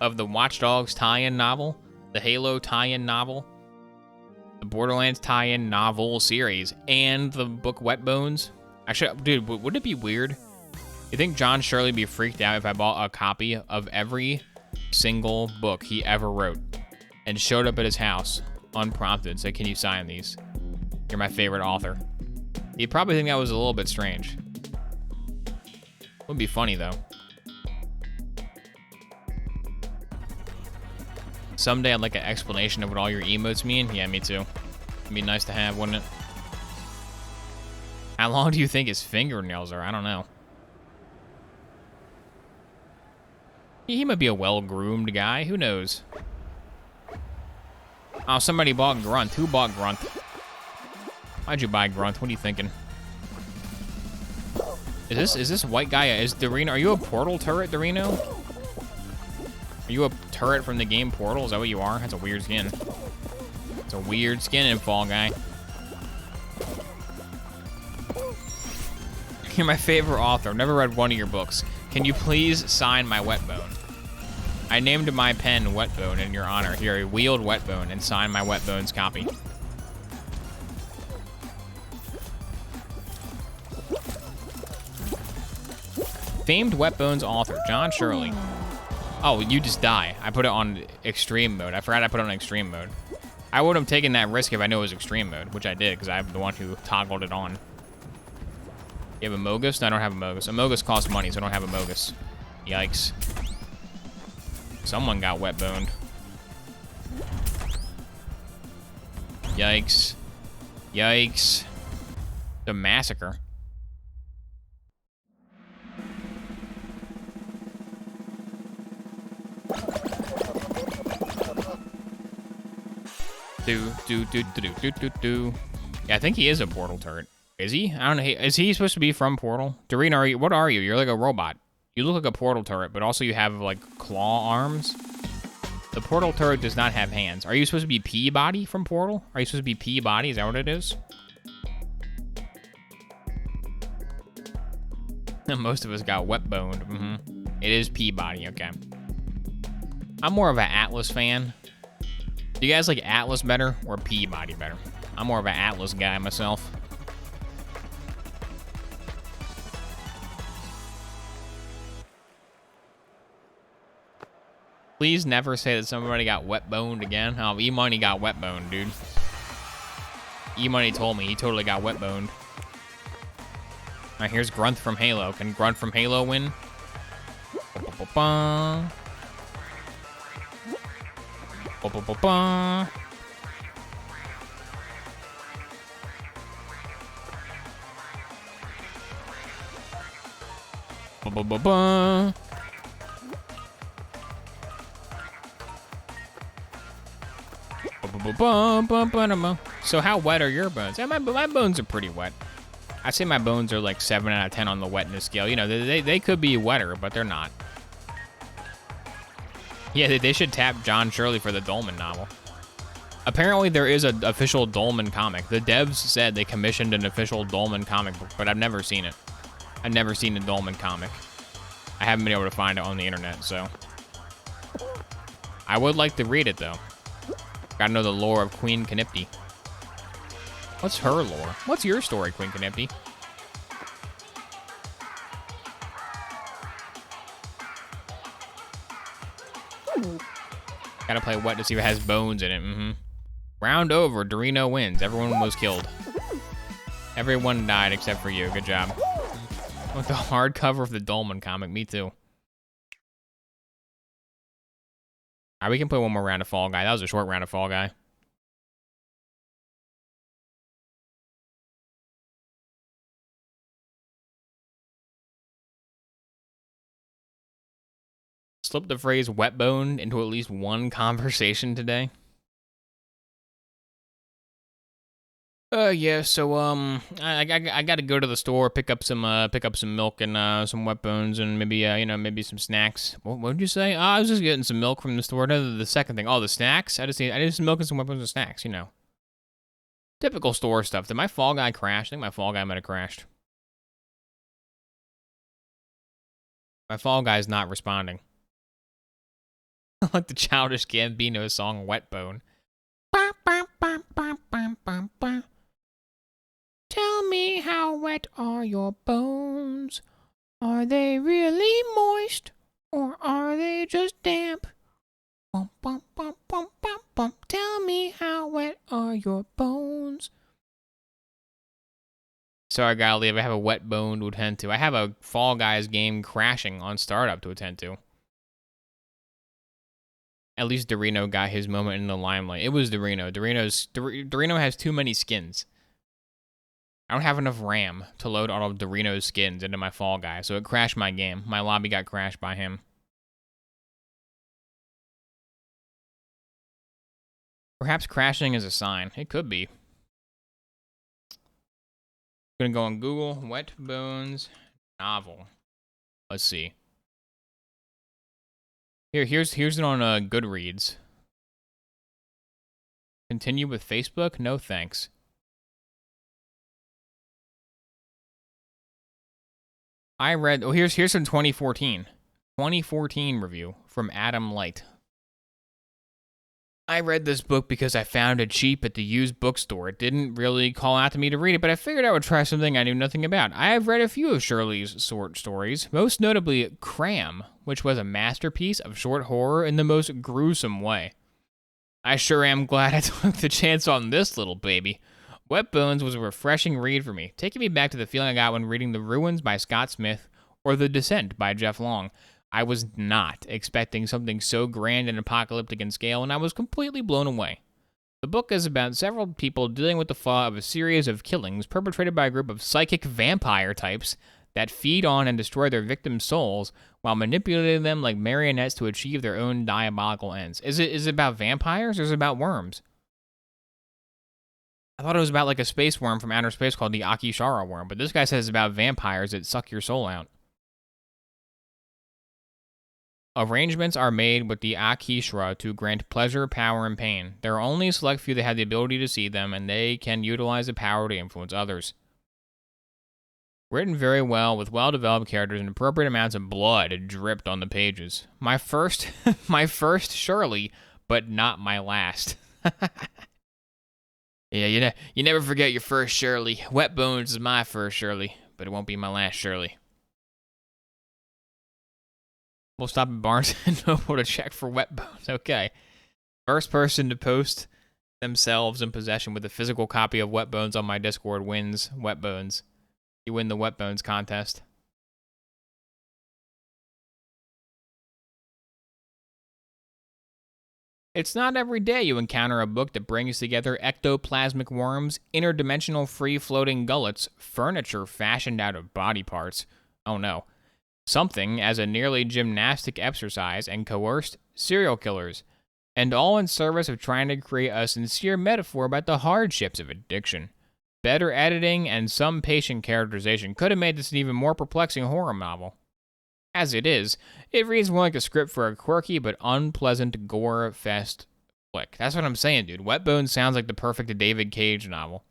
of the Watch Dogs tie-in novel, the Halo tie-in novel, the Borderlands tie-in novel series, and the book Wet Bones?" Dude, wouldn't it be weird? You think John Shirley would be freaked out if I bought a copy of every single book he ever wrote and showed up at his house unprompted and said, "Can you sign these? You're my favorite author"? He'd probably think that was a little bit strange. Would be funny, though. Someday I'd like an explanation of what all your emotes mean. Yeah, me too. It'd be nice to have, wouldn't it? How long do you think his fingernails are? I don't know. He might be a well-groomed guy. Who knows? Oh, somebody bought Grunt. Who bought Grunt? Why'd you buy Grunt? What are you thinking? Is this white guy? Is Dorino? Are you a Portal turret, Dorino? Are you a turret from the game Portal? Is that what you are? That's a weird skin. It's a weird skin in Fall Guy. You're my favorite author. I've never read one of your books. Can you please sign my Wet Bone? I named my pen Wet Bone in your honor. Here, wield Wet Bone and sign my Wet Bone's copy. Famed Wet Bones author, John Shirley. Oh, you just die. I put it on extreme mode. I forgot I put it on extreme mode. I would have taken that risk if I knew it was extreme mode, which I did because I'm the one who toggled it on. You have a Mogus? No, I don't have a Mogus. A Mogus costs money, so I don't have a Mogus. Yikes. Someone got wet boned. Yikes. Yikes. The massacre. Do. Yeah, I think he is a Portal turret. Is he? I don't know. Is he supposed to be from Portal? Doreen, what are you? You're like a robot. You look like a Portal turret, but also you have like claw arms. The Portal turret does not have hands. Are you supposed to be P-body from Portal? Are you supposed to be P-body? Is that what it is? Most of us got wet boned. It is P-body. Okay. I'm more of an Atlas fan. Do you guys like Atlas better or P-body better? I'm more of an Atlas guy myself. Please never say that somebody got wet boned again. Oh, E-Money got wet boned, dude. E-Money told me he totally got wet boned. All right, here's Grunt from Halo. Can Grunt from Halo win? Ba-ba-ba-ba. Ba-ba-ba-ba. Ba-ba-ba-ba. So how wet are your bones? Yeah, my bones are pretty wet. I say my bones are like 7 out of 10 on the wetness scale. You know, they could be wetter, but they're not. Yeah, they should tap John Shirley for the Dolman novel. Apparently, there is an official Dolman comic. The devs said they commissioned an official Dolman comic book, but I've never seen it. I've never seen a Dolman comic. I haven't been able to find it on the internet, so. I would like to read it, though. Gotta know the lore of Queen Canipti. What's her lore? What's your story, Queen Canipti? Gotta play wet to see if it has bones in it. Round over, Dorino wins. Everyone was killed. Everyone died except for you. Good job. With the hardcover of the Dolman comic, me too. Alright, we can play one more round of Fall Guy. That was a short round of Fall Guy. Slip the phrase wet bone into at least one conversation today. Yeah, so, I gotta go to the store, pick up some milk and, some wet bones and maybe, maybe some snacks. What did you say? I was just getting some milk from the store. No, the second thing. Oh, the snacks? I need some milk and some wet bones and snacks, you know. Typical store stuff. Did my Fall Guy crash? I think my Fall Guy might have crashed. My Fall Guy's not responding. Like the Childish Gambino song, Wet Bone. Tell me how wet are your bones? Are they really moist? Or are they just damp? Bum, bum, bum, bum, bum, bum. Tell me how wet are your bones? Sorry, I gotta leave. I have a wet bone to attend to. I have a Fall Guys game crashing on startup to attend to. At least Dorino got his moment in the limelight. It was Dorino. Dorino has too many skins. I don't have enough RAM to load all of Dorino's skins into my Fall Guy, so it crashed my game. My lobby got crashed by him. Perhaps crashing is a sign. It could be. I'm gonna go on Google, Wet Bones novel. Let's see. Here's it on Goodreads. Continue with Facebook? No thanks. I read, here's some 2014. 2014 review from Adam Light. I read this book because I found it cheap at the used bookstore. It didn't really call out to me to read it, but I figured I would try something I knew nothing about. I have read a few of Shirley's short stories, most notably Cram, which was a masterpiece of short horror in the most gruesome way. I sure am glad I took the chance on this little baby. Wet Bones was a refreshing read for me, taking me back to the feeling I got when reading The Ruins by Scott Smith or The Descent by Jeff Long. I was not expecting something so grand and apocalyptic in scale, and I was completely blown away. The book is about several people dealing with the fallout of a series of killings perpetrated by a group of psychic vampire types that feed on and destroy their victims' souls while manipulating them like marionettes to achieve their own diabolical ends. Is it about vampires or is it about worms? I thought it was about like a space worm from outer space called the Akishara worm, but this guy says it's about vampires that suck your soul out. Arrangements are made with the Akishra to grant pleasure, power, and pain. There are only a select few that have the ability to see them, and they can utilize the power to influence others. Written very well, with well-developed characters and appropriate amounts of blood dripped on the pages. My first Shirley, but not my last. Yeah, you never forget your first Shirley. Wet Bones is my first Shirley, but it won't be my last Shirley. We'll stop at Barnes & Noble to check for Wet Bones. Okay. First person to post themselves in possession with a physical copy of Wet Bones on my Discord wins Wet Bones. You win the Wet Bones contest. It's not every day you encounter a book that brings together ectoplasmic worms, interdimensional free-floating gullets, furniture fashioned out of body parts. Oh no. Something as a nearly gymnastic exercise and coerced serial killers, and all in service of trying to create a sincere metaphor about the hardships of addiction. Better editing and some patient characterization could have made this an even more perplexing horror novel. As it is, it reads more like a script for a quirky but unpleasant gore-fest flick. That's what I'm saying, dude. Wet Bones sounds like the perfect David Cage novel.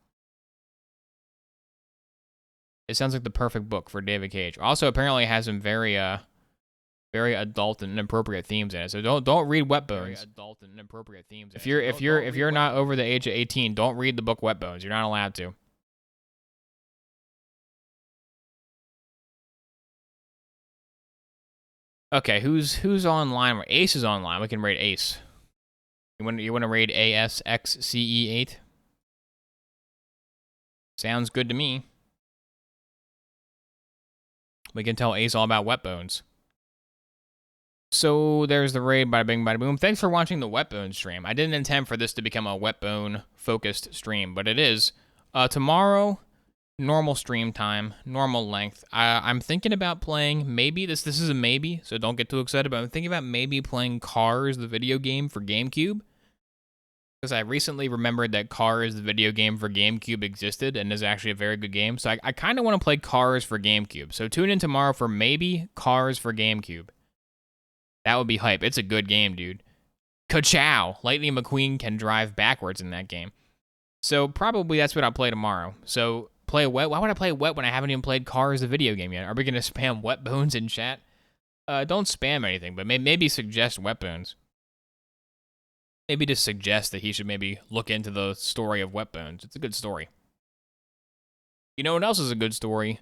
It sounds like the perfect book for David Cage. Also, apparently, it has some very adult and inappropriate themes in it. So don't read Wet Bones. If you're not over the age of 18, don't read the book Wet Bones. You're not allowed to. Okay, who's online? Ace is online. We can raid Ace. You want to raid ASXCE8? Sounds good to me. We can tell Ace all about wet bones. So there's the raid, bada bing, bada boom. Thanks for watching the wet bone stream. I didn't intend for this to become a wet bone focused stream, but it is. Tomorrow, normal stream time, normal length. I'm thinking about playing, maybe, this is a maybe, so don't get too excited, but I'm thinking about maybe playing Cars, the video game for GameCube. Because I recently remembered that Cars, the video game for GameCube, existed and is actually a very good game. So I kind of want to play Cars for GameCube. So tune in tomorrow for maybe Cars for GameCube. That would be hype. It's a good game, dude. Ka-chow! Lightning McQueen can drive backwards in that game. So probably that's what I'll play tomorrow. So play wet. Why would I play wet when I haven't even played Cars, the video game yet? Are we going to spam wet bones in chat? Don't spam anything, but maybe suggest wet bones. Maybe just suggest that he should maybe look into the story of wet bones. It's a good story. You know what else is a good story?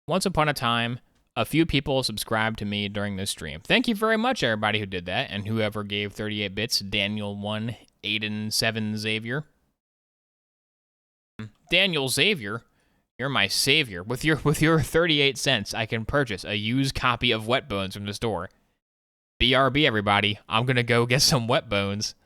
Once upon a time, a few people subscribed to me during this stream. Thank you very much, everybody who did that, and whoever gave 38 bits, Daniel1, Aiden7, Xavier. Daniel Xavier, you're my savior. With your 38 cents, I can purchase a used copy of Wet Bones from the store. BRB, everybody. I'm gonna go get some Wet Bones.